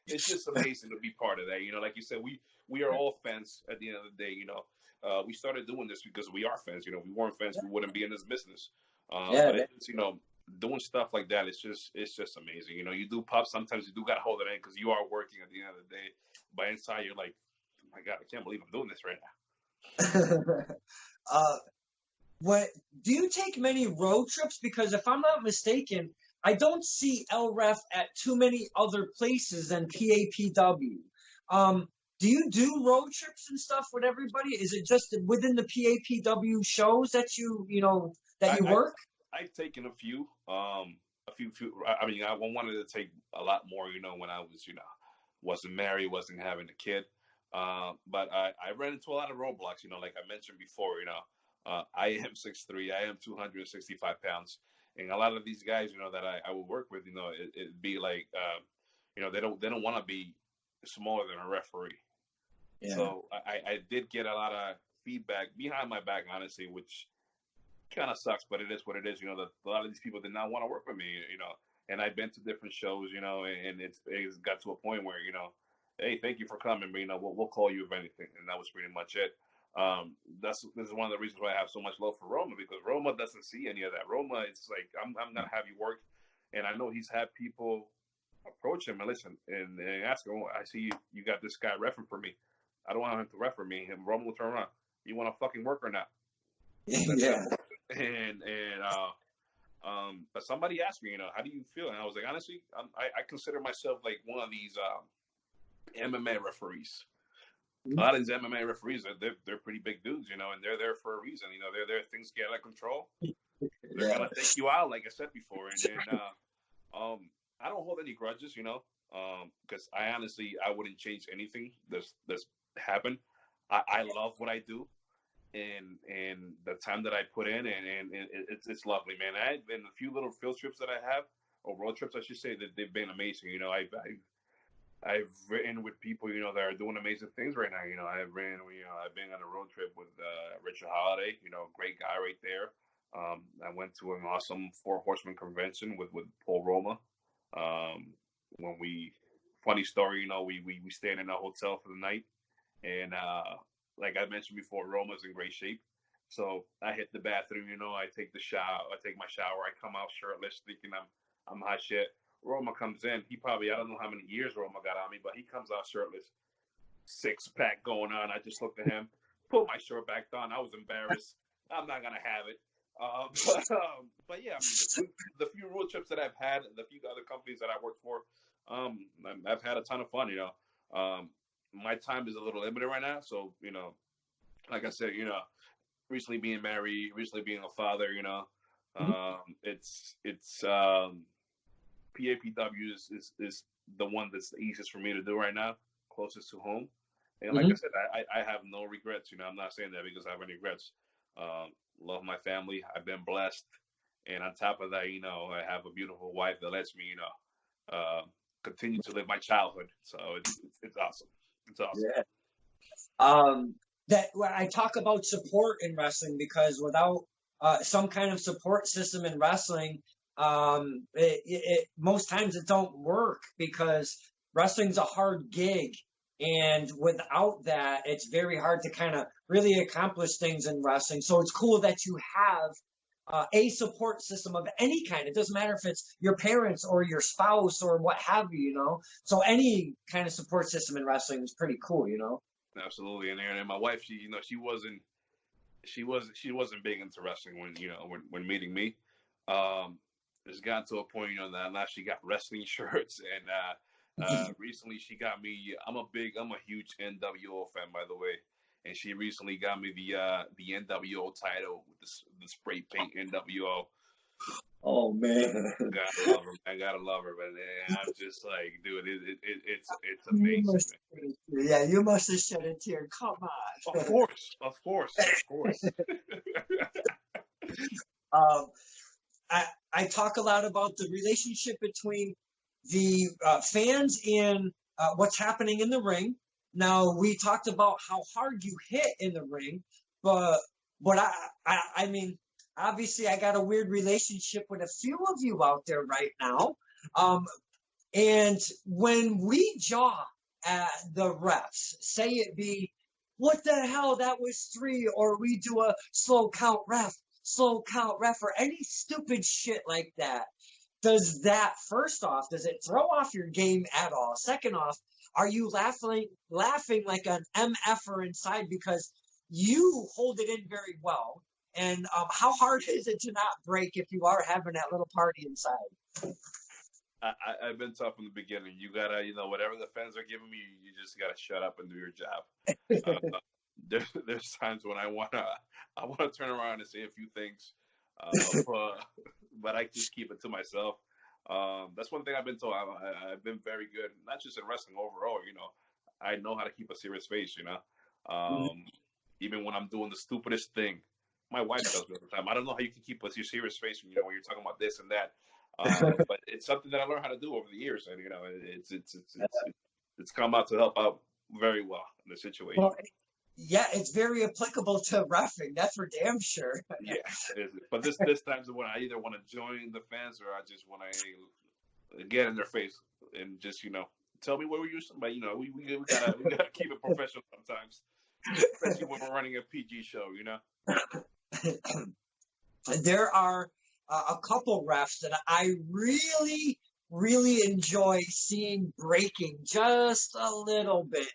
it's just amazing to be part of that. Like you said, we are all fans at the end of the day. We started doing this because we are fans. If we weren't fans, we wouldn't be in this business. But it's, doing stuff like that, it's just amazing. You do pop. Sometimes you do gotta hold it in because you are working at the end of the day. But inside, you're like, oh my God, I can't believe I'm doing this right now. What do you take many road trips? Because if I'm not mistaken, I don't see LREF at too many other places than PAPW. Do you do road trips and stuff with everybody? Is it just within the PAPW shows that you work? I've taken a few. I mean, I wanted to take a lot more. When I was, wasn't married, wasn't having a kid. But I ran into a lot of roadblocks, like I mentioned before, I am 6'3", I am 265 pounds. And a lot of these guys, that I would work with, it'd be like, they don't want to be smaller than a referee. Yeah. So I did get a lot of feedback behind my back, honestly, which kind of sucks, but it is what it is. That a lot of these people did not want to work with me, and I've been to different shows, and it's got to a point where, hey, thank you for coming, but we'll call you if anything, and that was pretty much it. This is one of the reasons why I have so much love for Roma, because Roma doesn't see any of that. Roma, it's like I'm gonna have you work, and I know he's had people approach him and listen and ask him, I see you got this guy refereeing for me. I don't want him to referee me. And Roma will turn around. You want to fucking work or not? Yeah. But somebody asked me, how do you feel? And I was like, honestly, I consider myself like one of these MMA referees. A lot of these MMA referees, they're pretty big dudes, and they're there for a reason. They're there. Things get out of control. They're gonna take you out, like I said before. And I don't hold any grudges, because I wouldn't change anything that's happened. I love what I do, and the time that I put in, and it's lovely, man. I've been a few little field trips that I have, or road trips, I should say, that they've been amazing. I've written with people, that are doing amazing things right now. I've been on a road trip with Richard Holiday, great guy right there. I went to an awesome Four Horsemen convention with Paul Roma. Funny story, we stayed in a hotel for the night, and like I mentioned before, Roma's in great shape. So I hit the bathroom, I take my shower, I come out shirtless, thinking I'm hot shit. Roma comes in. He probably, I don't know how many years Roma got on me, but he comes out shirtless, 6-pack going on. I just looked at him, put my shirt back on. I was embarrassed. I'm not gonna have it. But yeah, the few road trips that I've had, the few other companies that I worked for, I've had a ton of fun. My time is a little limited right now, so like I said, recently being married, recently being a father, it's PAPW is the one that's the easiest for me to do right now, closest to home. And like I said, I have no regrets. I'm not saying that because I have any regrets. Love my family. I've been blessed, and on top of that, I have a beautiful wife that lets me, continue to live my childhood. So it's awesome. It's awesome. Yeah. That when I talk about support in wrestling, because without some kind of support system in wrestling, most times it don't work, because wrestling's a hard gig, and without that, it's very hard to kind of really accomplish things in wrestling. So it's cool that you have a support system of any kind. It doesn't matter if it's your parents or your spouse or what have you. So any kind of support system in wrestling is pretty cool. Absolutely. And my wife, she wasn't big into wrestling when meeting me. It's gotten to a point, that now she got wrestling shirts, and recently she got me. I'm a huge NWO fan, by the way, and she recently got me the NWO title with the spray paint NWO. Oh man, gotta love her. I gotta love her, but I'm just like, dude, it's amazing. Yeah, you must have shed a tear. Come on. Of course. I talk a lot about the relationship between the fans and what's happening in the ring. Now, we talked about how hard you hit in the ring, but I mean, obviously, I got a weird relationship with a few of you out there right now. And when we jaw at the refs, say it be, what the hell, that was 3, or we do a slow count ref, or any stupid shit like that. Does that, first off, does it throw off your game at all? Second off, are you laughing like an MFer inside because you hold it in very well? And how hard is it to not break if you are having that little party inside? I've been tough from the beginning. You gotta, whatever the fans are giving me, you just gotta shut up and do your job. There's times when I wanna turn around and say a few things, but I just keep it to myself. That's one thing I've been told. I've been very good, not just in wrestling overall. I know how to keep a serious face. Even when I'm doing the stupidest thing, my wife does it all the time. I don't know how you can keep a serious face when you're talking about this and that. But it's something that I learned how to do over the years, and it's come out to help out very well in the situation. Well, yeah, it's very applicable to reffing. That's for damn sure. Yeah, but this time's when I either want to join the fans or I just want to get in their face and just tell me what we're using. But we gotta keep it professional sometimes, especially when we're running a PG show. There are a couple refs that I really, really enjoy seeing breaking just a little bit.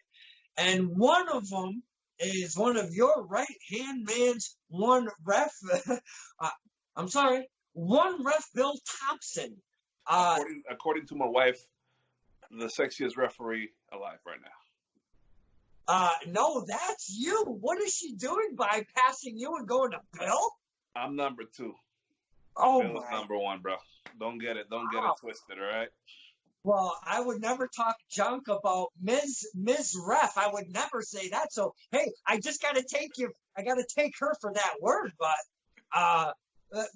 And one of them is one of your right-hand man's one ref. One ref, Bill Thompson. According to my wife, the sexiest referee alive right now. No, that's you. What is she doing by passing you and going to Bill? I'm number 2. Oh, Bill's number 1, bro. Don't get it twisted, all right? Well, I would never talk junk about Ms. Ref. I would never say that. So, hey, I just got to take her for that word. But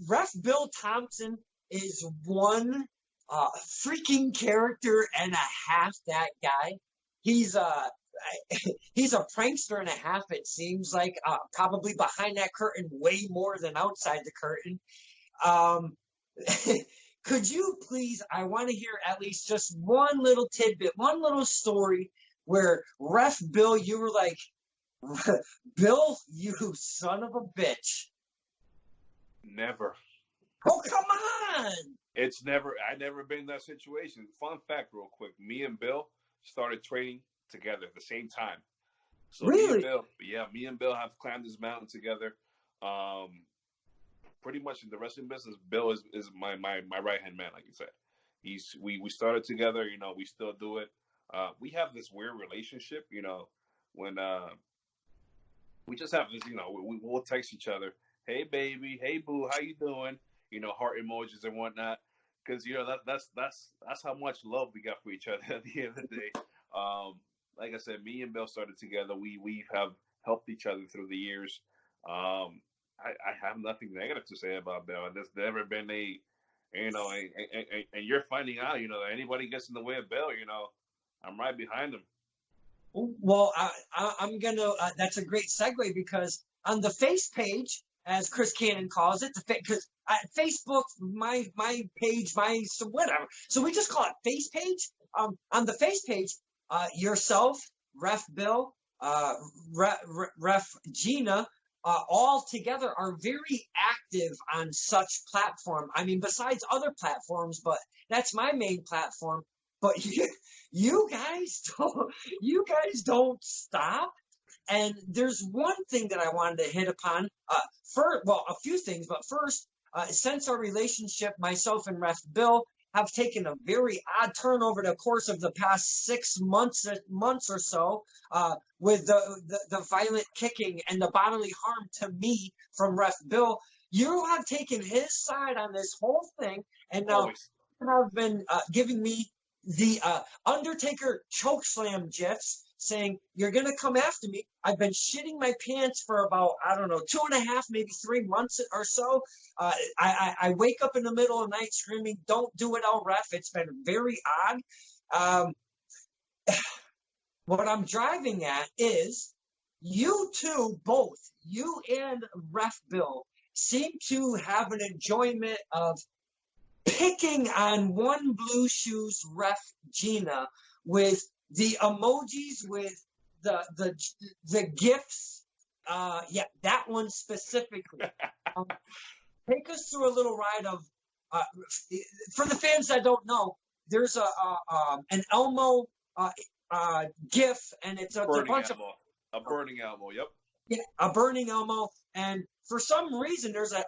Ref Bill Thompson is one freaking character and a half, that guy. He's a prankster and a half, it seems like, probably behind that curtain way more than outside the curtain. Could you please, I want to hear at least just one little tidbit, one little story where Ref Bill, you were like, Bill, you son of a bitch. Never. Oh, come on. I never been in that situation. Fun fact real quick. Me and Bill started training together at the same time. So really? Me and Bill have climbed this mountain together. Pretty much in the wrestling business, Bill is my right-hand man, like you said. We started together, we still do it. We have this weird relationship, when we just have this, we'll text each other, hey baby, hey boo, how you doing? Heart emojis and whatnot. Because that's how much love we got for each other at the end of the day. like I said, me and Bill started together. We have helped each other through the years. I have nothing negative to say about Bill. There's never been a, and you're finding out, that anybody gets in the way of Bill, I'm right behind him. Well, I'm gonna. That's a great segue because on the face page, as Chris Cannon calls it, because Facebook, my page, so whatever. So we just call it face page. On the face page, yourself, Ref Bill, Ref Gina, all together are very active on such platform. I mean, besides other platforms, but that's my main platform. But you guys don't stop. And there's one thing that I wanted to hit upon. A few things, but first, since our relationship, myself and Ref Bill have taken a very odd turn over the course of the past 6 months or so, with the violent kicking and the bodily harm to me from Ref Bill. You have taken his side on this whole thing, and now you have been giving me the Undertaker chokeslam gifs, saying you're gonna come after me. I've been shitting my pants for about 2.5, maybe 3 months or so. I wake up in the middle of the night screaming, "Don't do it, I'll ref." It's been very odd. What I'm driving at is you two, both you and Ref Bill, seem to have an enjoyment of picking on one Blue Shoes Ref Gina with the emojis, with the gifts. Yeah, that one specifically. Take us through a little ride of. For the fans that don't know, there's an Elmo gif, and it's a bunch Elmo. A burning Elmo. Yep. Yeah, a burning Elmo, and for some reason, there's a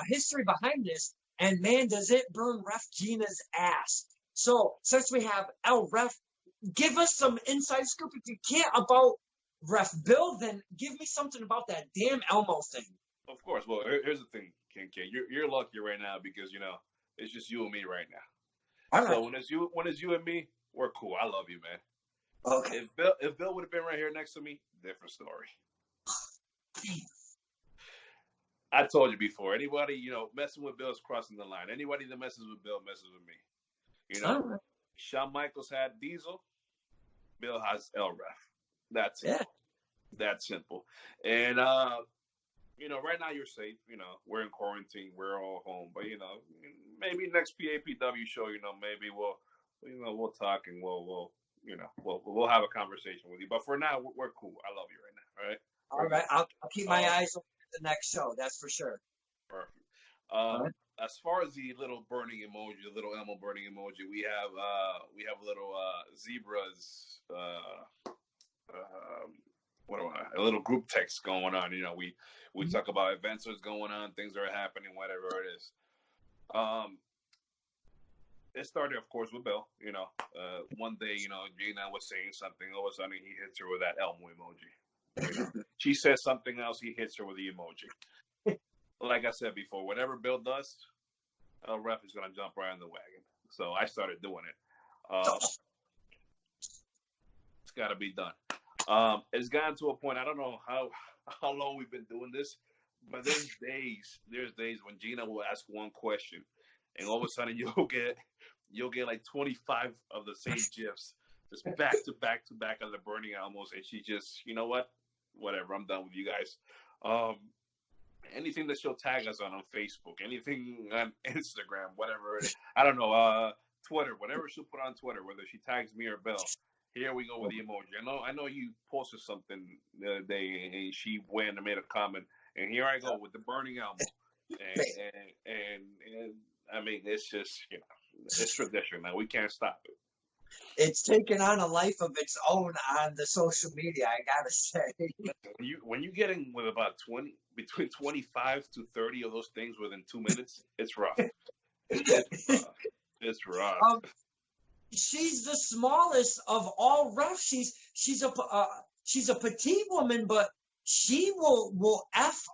history behind this. And man, does it burn Ref Gina's ass. So, since we have El Ref, give us some inside scoop. If you can't about Ref Bill, then give me something about that damn Elmo thing. Of course. Well, here's the thing, Kincaid. You're lucky right now because, it's just you and me right now. So when it's you and me, we're cool. I love you, man. Okay. If Bill would have been right here next to me, different story. I told you before, anybody, messing with Bill is crossing the line. Anybody that messes with Bill messes with me. Shawn Michaels had Diesel. Bill has El Ref. That's it. That's simple. And, right now you're safe. We're in quarantine. We're all home. But, maybe next PAPW show, maybe we'll talk and we'll have a conversation with you. But for now, we're cool. I love you right now. All right? All right. I'll keep my eyes on the next show. That's for sure. Perfect. As far as the little burning emoji, the little Elmo burning emoji, we have little zebras. A little group text going on. We talk about events that's going on, things that are happening, whatever it is. It started, of course, with Bill. One day, Gina was saying something. All of a sudden, he hits her with that Elmo emoji. She says something else. He hits her with the emoji. Like I said before, whatever Bill does, El Ref is going to jump right on the wagon. So I started doing it. It's got to be done. It's gotten to a point. I don't know how long we've been doing this, but there's days when Gina will ask one question, and all of a sudden you'll get like 25 of the same gifs, just back to back to back on the burning Elmos, and she just, whatever, I'm done with you guys. Anything that she'll tag us on Facebook, anything on Instagram, whatever it is, I don't know, Twitter, whatever she'll put on Twitter, whether she tags me or Bill. Here we go with the emoji. I know you posted something the other day, and she went and made a comment, and here I go with the burning Elmo, and I mean, it's just it's tradition now. We can't stop it. It's taken on a life of its own on the social media, I gotta say. When you get in with about between 25 to 30 of those things within 2 minutes, it's rough. It's rough. She's the smallest of all refs. She's a petite woman, but she will f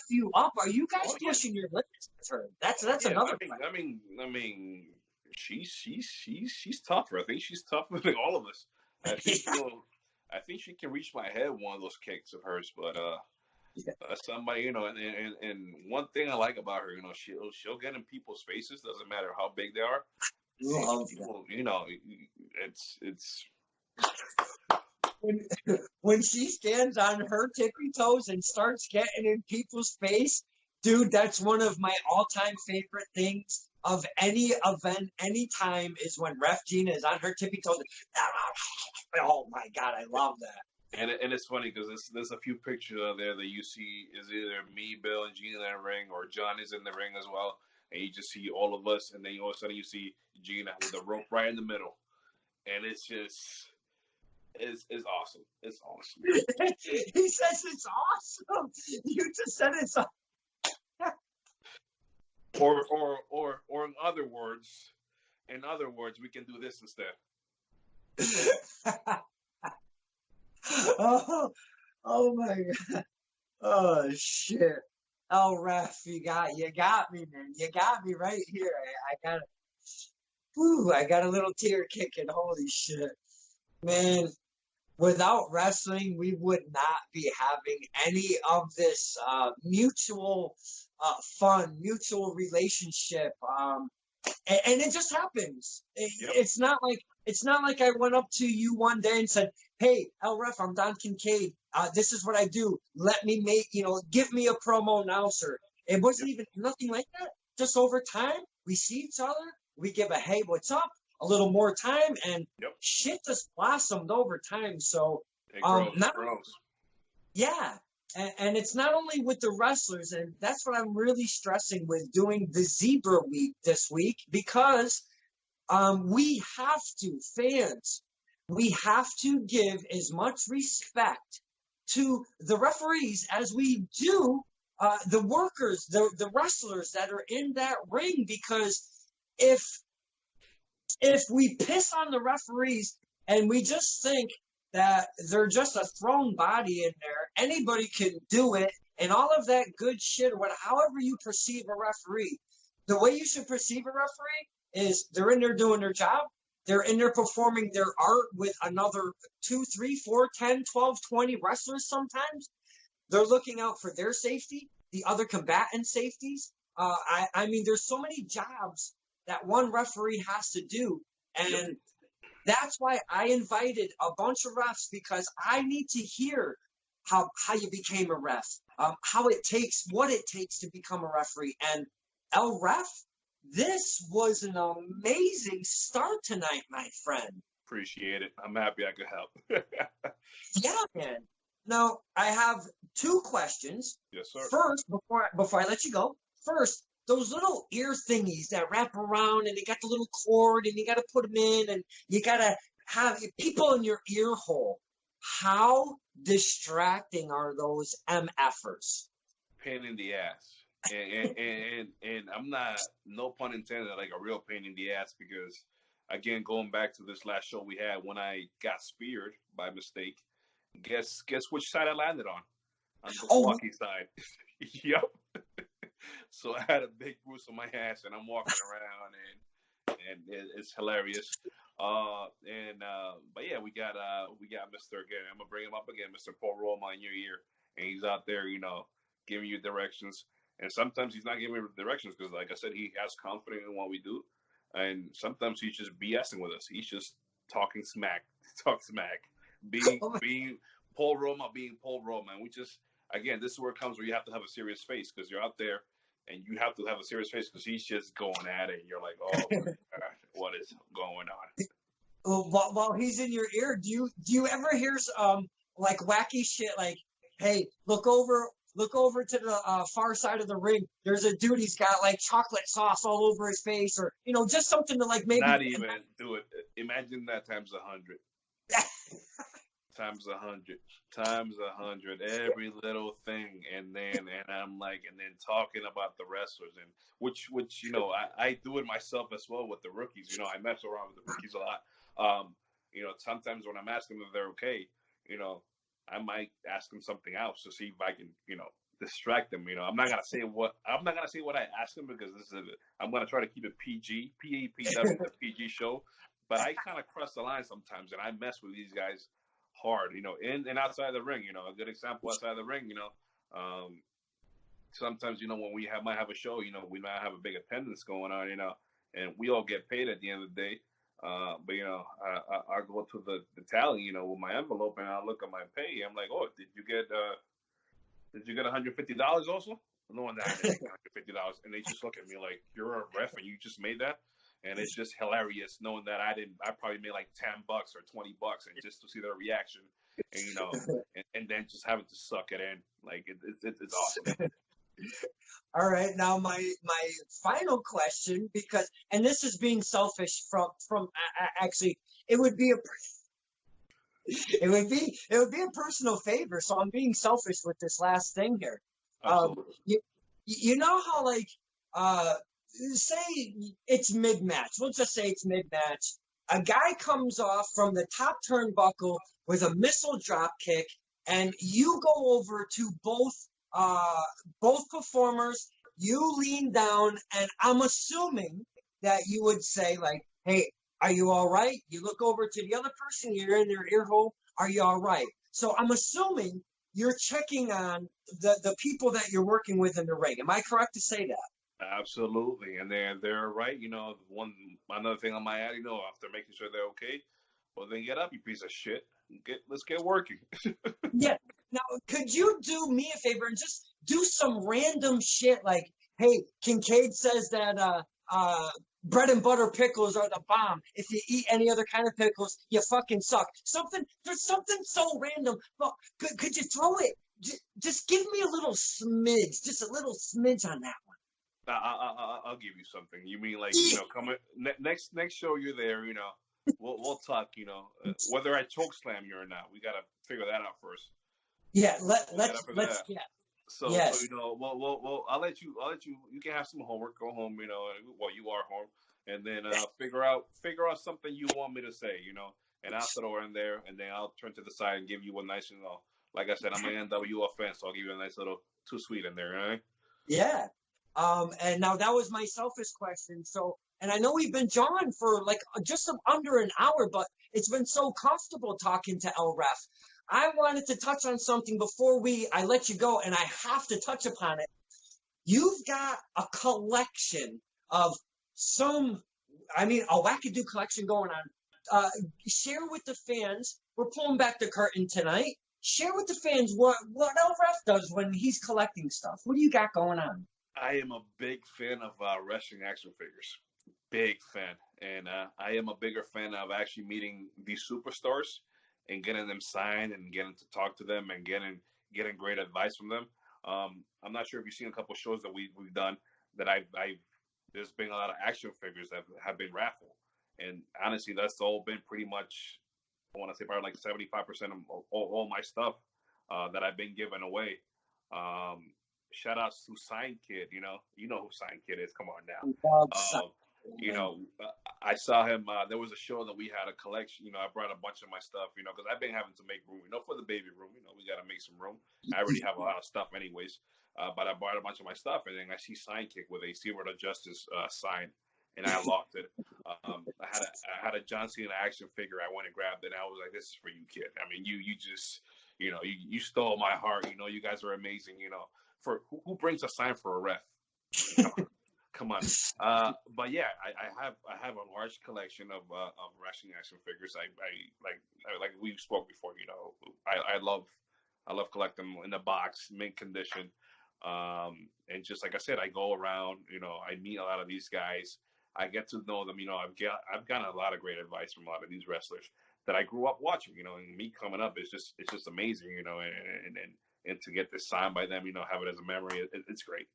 you up. Are you guys pushing your limits with her? That's another thing. I mean, she's tougher. I think she's tougher than all of us. I think she can reach my head one of those kicks of hers, but Yeah. somebody, and one thing I like about her, she'll get in people's faces, doesn't matter how big they are, and Love that. people, it's When, when she stands on her tippy toes and starts getting in people's face, dude, that's one of my all-time favorite things of any event, anytime is when Ref Gina is on her tippy toes. Oh my God, I love that. and it's funny because there's a few pictures out there that you see is either me, Bill, and Gina in the ring, or John is in the ring as well, and you just see all of us, and then all of a sudden you see Gina with the rope right in the middle, and it's just. It's awesome. It's awesome. He says it's awesome. You just said it's awesome. Or in other words, we can do this instead. Oh, oh my God. Oh shit. Oh Ref, you got me, man. You got me right here. I got a little tear kicking. Holy shit. Man, without wrestling, we would not be having any of this mutual fun, mutual relationship. And it just happens. Yep. It's not like I went up to you one day and said, "Hey, El Ref, I'm Don Kincaid. This is what I do. Let me give me a promo now, sir." It wasn't even nothing like that. Just over time, we see each other. We give a "Hey, what's up?" A little more time, and shit just blossomed over time. So, it grows. Yeah. And it's not only with the wrestlers, and that's what I'm really stressing with doing the Zebra Week this week, because we have to, fans, we have to give as much respect to the referees as we do the workers, the wrestlers that are in that ring, because if we piss on the referees and we just think that they're just a thrown body in there, anybody can do it, and all of that good shit, or however you perceive a referee, the way you should perceive a referee is they're in there doing their job. They're in there performing their art with another 2, 3, 4, 10, 12, 20 wrestlers sometimes. They're looking out for their safety, the other combatant safeties. I mean, there's so many jobs that one referee has to do, and that's why I invited a bunch of refs, because I need to hear how you became a ref, what it takes to become a referee. And El Ref, this was an amazing start tonight, my friend. Appreciate it. I'm happy I could help. Yeah, man. Now, I have 2 questions. Yes, sir. First, before I let you go, those little ear thingies that wrap around, and they got the little cord, and you got to put them in, and you got to have people in your ear hole. How distracting are those MFers? Pain in the ass. And I'm not, no pun intended, like a real pain in the ass, because, again, going back to this last show we had, when I got speared by mistake, guess which side I landed on? On the Milwaukee side. Yep. So I had a big bruise on my ass, and I'm walking around, and it's hilarious. But yeah, we got Mr. again. I'm gonna bring him up again, Mr. Paul Roma in your ear, and he's out there, giving you directions. And sometimes he's not giving me directions because, like I said, he has confidence in what we do, and sometimes he's just BSing with us. He's just talking smack, being Paul Roma, being Paul Roma. And we just, again, this is where it comes where you have to have a serious face, because you're out there and you have to have a serious face, because he's just going at it. And you're like, oh my God, what is going on? While he's in your ear, do you ever hear like wacky shit like, "Hey, look over to the far side of the ring. There's a dude. He's got like chocolate sauce all over his face," or just something to like maybe. Not even do it. Imagine that times 100. times 100, every little thing, and I'm like, and then talking about the wrestlers, and which I do it myself as well with the rookies. I mess around with the rookies a lot. Sometimes when I'm asking them if they're okay, I might ask them something else to see if I can, distract them. I'm not gonna say what I ask them, because I'm gonna try to keep it PG, PAPW, the PG show. but I kind of cross the line sometimes, and I mess with these guys hard, in and outside the ring. A good example outside the ring. Sometimes when we might have a show, we might have a big attendance going on, and we all get paid at the end of the day. But I go to the tally, with my envelope, and I look at my pay. I'm like, oh, did you get $150 also? No one that I didn't get $150, and they just look at me like, you're a ref and you just made that. And it's just hilarious knowing that I probably made like $10 or $20, and just to see their reaction, and and then just having to suck it in, like it's awesome. All right, now my final question, and this is being selfish from actually, it would be a personal favor, so I'm being selfish with this last thing here. You know how, like, say it's mid-match. Let's just say it's mid-match. A guy comes off from the top turnbuckle with a missile drop kick, and you go over to both performers. You lean down, and I'm assuming that you would say, like, hey, are you all right? You look over to the other person, you're in their ear hole. Are you all right? So I'm assuming you're checking on the people that you're working with in the ring. Am I correct to say that? Absolutely, and they're right. Another thing on my ad, after making sure they're okay, well, then get up, you piece of shit. Let's get working. Yeah. Now, could you do me a favor and just do some random shit like, hey, Kincaid says that bread and butter pickles are the bomb. If you eat any other kind of pickles, you fucking suck. There's something so random. But could you throw it? Just give me a little smidge, just a little smidge on that one. I'll give you something. You mean like come next show you're there. We'll talk. Whether I choke slam you or not, we gotta figure that out first. Yeah, let's yeah. So, yes. well, I'll let you. You can have some homework. Go home. Well, you are home, and then figure out something you want me to say. And I'll throw it in there, and then I'll turn to the side and give you a nice, like I said, I'm an NWO fan, so I'll give you a nice little too sweet in there, right? Yeah. And now that was my selfish question. So, and I know we've been John for like just under an hour, but it's been so comfortable talking to El Ref. I wanted to touch on something before I let you go, and I have to touch upon it. You've got a collection of a wackadoo collection going on. Share with the fans. We're pulling back the curtain tonight. Share with the fans what El Ref does when he's collecting stuff. What do you got going on? I am a big fan of wrestling action figures. Big fan. And I am a bigger fan of actually meeting these superstars and getting them signed and getting to talk to them and getting great advice from them. I'm not sure if you've seen a couple of shows that we've done that there's been a lot of action figures that have been raffled. And honestly, that's all been pretty much, I want to say probably like 75% of all my stuff that I've been giving away. Shout out to Sign Kid, you know who Sign Kid is. Come on now. I saw him. There was a show that we had a collection. I brought a bunch of my stuff. Because I've been having to make room. For the baby room. We got to make some room. I already have a lot of stuff, anyways. But I bought a bunch of my stuff, and then I see Sidekick with a Silver to Justice sign, and I locked it. I had a John Cena action figure. I went and grabbed it, and I was like, "This is for you, kid." I mean, you just, you stole my heart. You guys are amazing. For who brings a sign for a ref? Come on. But yeah, I have a large collection of wrestling action figures. I like we spoke before. I love collecting them in the box, mint condition. And just like I said, I go around. I meet a lot of these guys. I get to know them. I've gotten a lot of great advice from a lot of these wrestlers that I grew up watching. And me coming up is just amazing. And to get this signed by them, have it as a memory, it's great.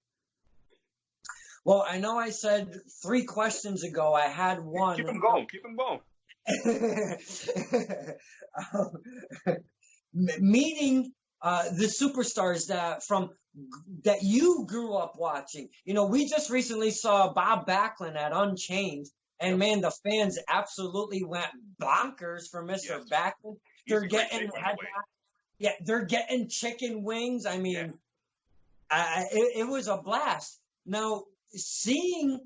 Well, I know I said 3 questions ago. I had one. Keep them going. Keep them going. Meeting the superstars that you grew up watching. We just recently saw Bob Backlund at Unchained, and man, the fans absolutely went bonkers for Mr. Backlund. They're getting chicken wings. I mean, it was a blast. Now, seeing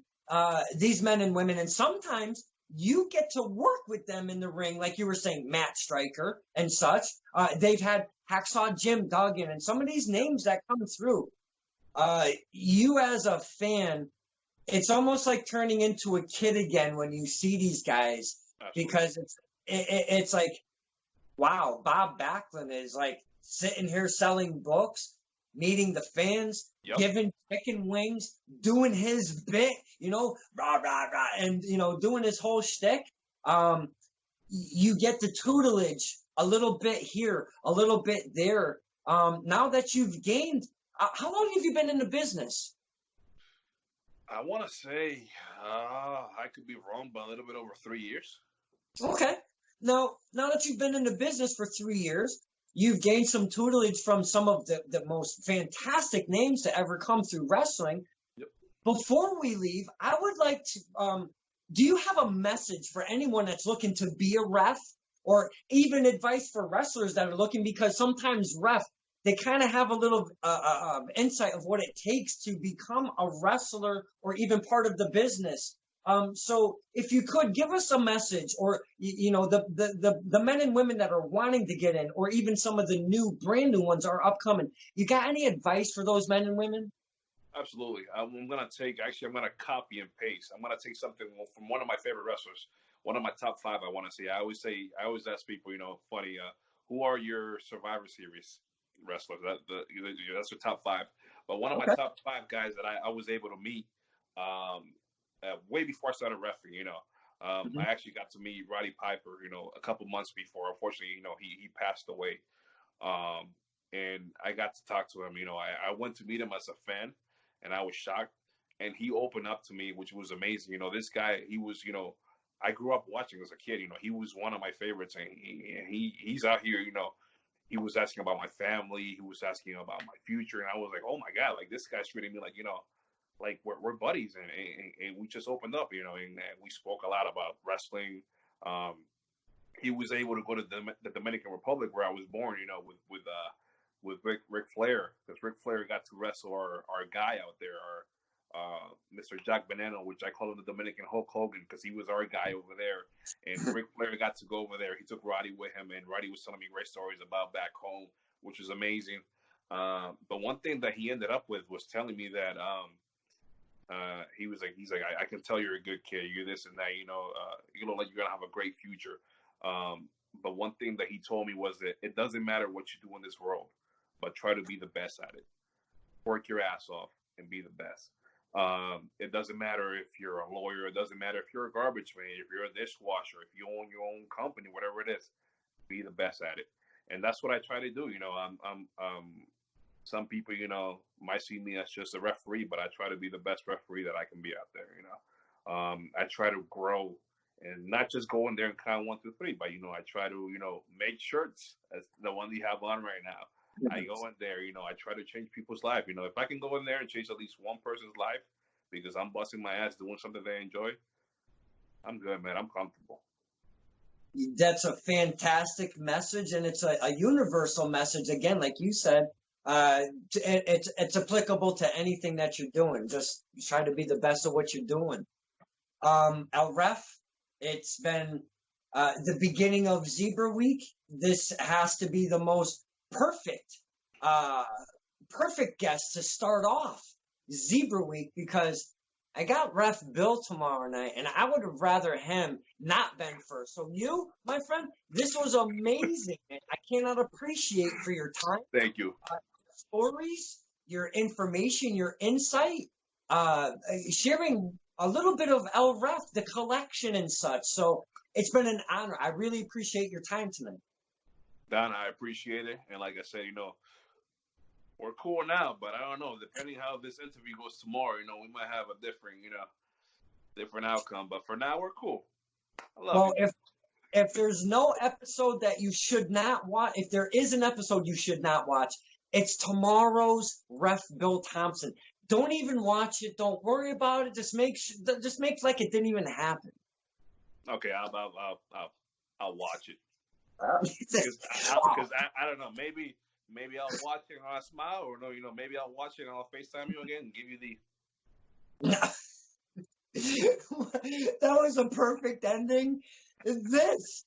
these men and women, and sometimes you get to work with them in the ring, like you were saying, Matt Stryker and such. They've had Hacksaw Jim Duggan and some of these names that come through. You as a fan, it's almost like turning into a kid again when you see these guys. Absolutely. Because it's like, wow, Bob Backlund is like sitting here selling books, meeting the fans, giving chicken wings, doing his bit, rah, rah, rah, and, doing his whole shtick. You get the tutelage a little bit here, a little bit there. Now that you've gained, how long have you been in the business? I want to say, I could be wrong, but a little bit over 3 years. Okay. Now that you've been in the business for 3 years, you've gained some tutelage from some of the most fantastic names to ever come through wrestling. Yep. Before we leave, I would like to, do you have a message for anyone that's looking to be a ref, or even advice for wrestlers that are looking, because sometimes ref, they kind of have a little insight of what it takes to become a wrestler or even part of the business. So if you could give us a message, or, the men and women that are wanting to get in, or even some of the brand new ones are upcoming. You got any advice for those men and women? Absolutely. I'm going to copy and paste. I'm going to take something from one of my favorite wrestlers, one of my top 5, I want to say. I always ask people, funny, who are your Survivor Series wrestlers? That's your top 5. But one of my top 5 guys that I was able to meet, way before I started reffing, I actually got to meet Roddy Piper, a couple months before. Unfortunately, he passed away. And I got to talk to him. I went to meet him as a fan, and I was shocked. And he opened up to me, which was amazing. This guy, he was, I grew up watching as a kid. He was one of my favorites, and he's out here. He was asking about my family. He was asking about my future, and I was like, oh my God, like this guy's treating me like, like we're buddies, and we just opened up, and we spoke a lot about wrestling. He was able to go to the Dominican Republic, where I was born, with Ric Flair, because Ric Flair got to wrestle our guy out there, Mr. Jack Banana, which I call him the Dominican Hulk Hogan, because he was our guy over there. And Ric Flair got to go over there. He took Roddy with him, and Roddy was telling me great stories about back home, which was amazing. But one thing that he ended up with was telling me that he's like, I can tell you're a good kid. You're this and that. You look like you're gonna have a great future. But one thing that he told me was that it doesn't matter what you do in this world, but try to be the best at it. Work your ass off and be the best. It doesn't matter if you're a lawyer. It doesn't matter if you're a garbage man, if you're a dishwasher, if you own your own company, whatever it is. Be the best at it. And that's what I try to do. Some people, might see me as just a referee, but I try to be the best referee that I can be out there. I try to grow and not just go in there and count 1, 2, 3, but I try to make shirts as the one you have on right now. I go in there, I try to change people's life. If I can go in there and change at least one person's life because I'm busting my ass doing something they enjoy, I'm good, man. I'm comfortable. That's a fantastic message, and it's a universal message. Again, like you said, it's applicable to anything that you're doing. Just try to be the best of what you're doing. El Ref, it's been the beginning of Zebra Week. This has to be the most perfect guest to start off Zebra Week, because I got Ref Bill tomorrow night, and I would have rather him not been first. So you, my friend, this was amazing. I cannot appreciate for your time. Thank you. Stories, your information, your insight, sharing a little bit of El Ref, the collection and such. So it's been an honor. I really appreciate your time tonight. Don, I appreciate it. And like I said, we're cool now, but I don't know. Depending how this interview goes tomorrow, we might have a different outcome. But for now, we're cool. I love you. If there's no episode that you should not watch, if there is an episode you should not watch, it's tomorrow's Ref Bill Thompson. Don't even watch it. Don't worry about it. Just make like it didn't even happen. Okay, I'll watch it. Because I don't know. Maybe I'll watch it and I'll smile, or no, maybe I'll watch it and I'll FaceTime you again and give you the. That was a perfect ending. This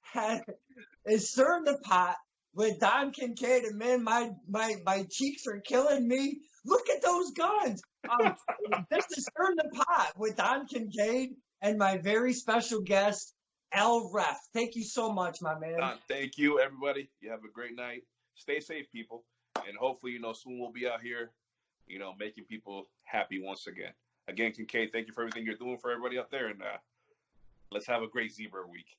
is Stir in the Pot with Don Kincaid, and man, my cheeks are killing me. Look at those guns. This is Stir in the Pot with Don Kincaid and my very special guest, El Ref. Thank you so much, my man. Don, thank you, everybody. You have a great night. Stay safe, people, and hopefully, soon we'll be out here, making people happy once again. Again, Kincaid, thank you for everything you're doing for everybody out there, and let's have a great zebra week.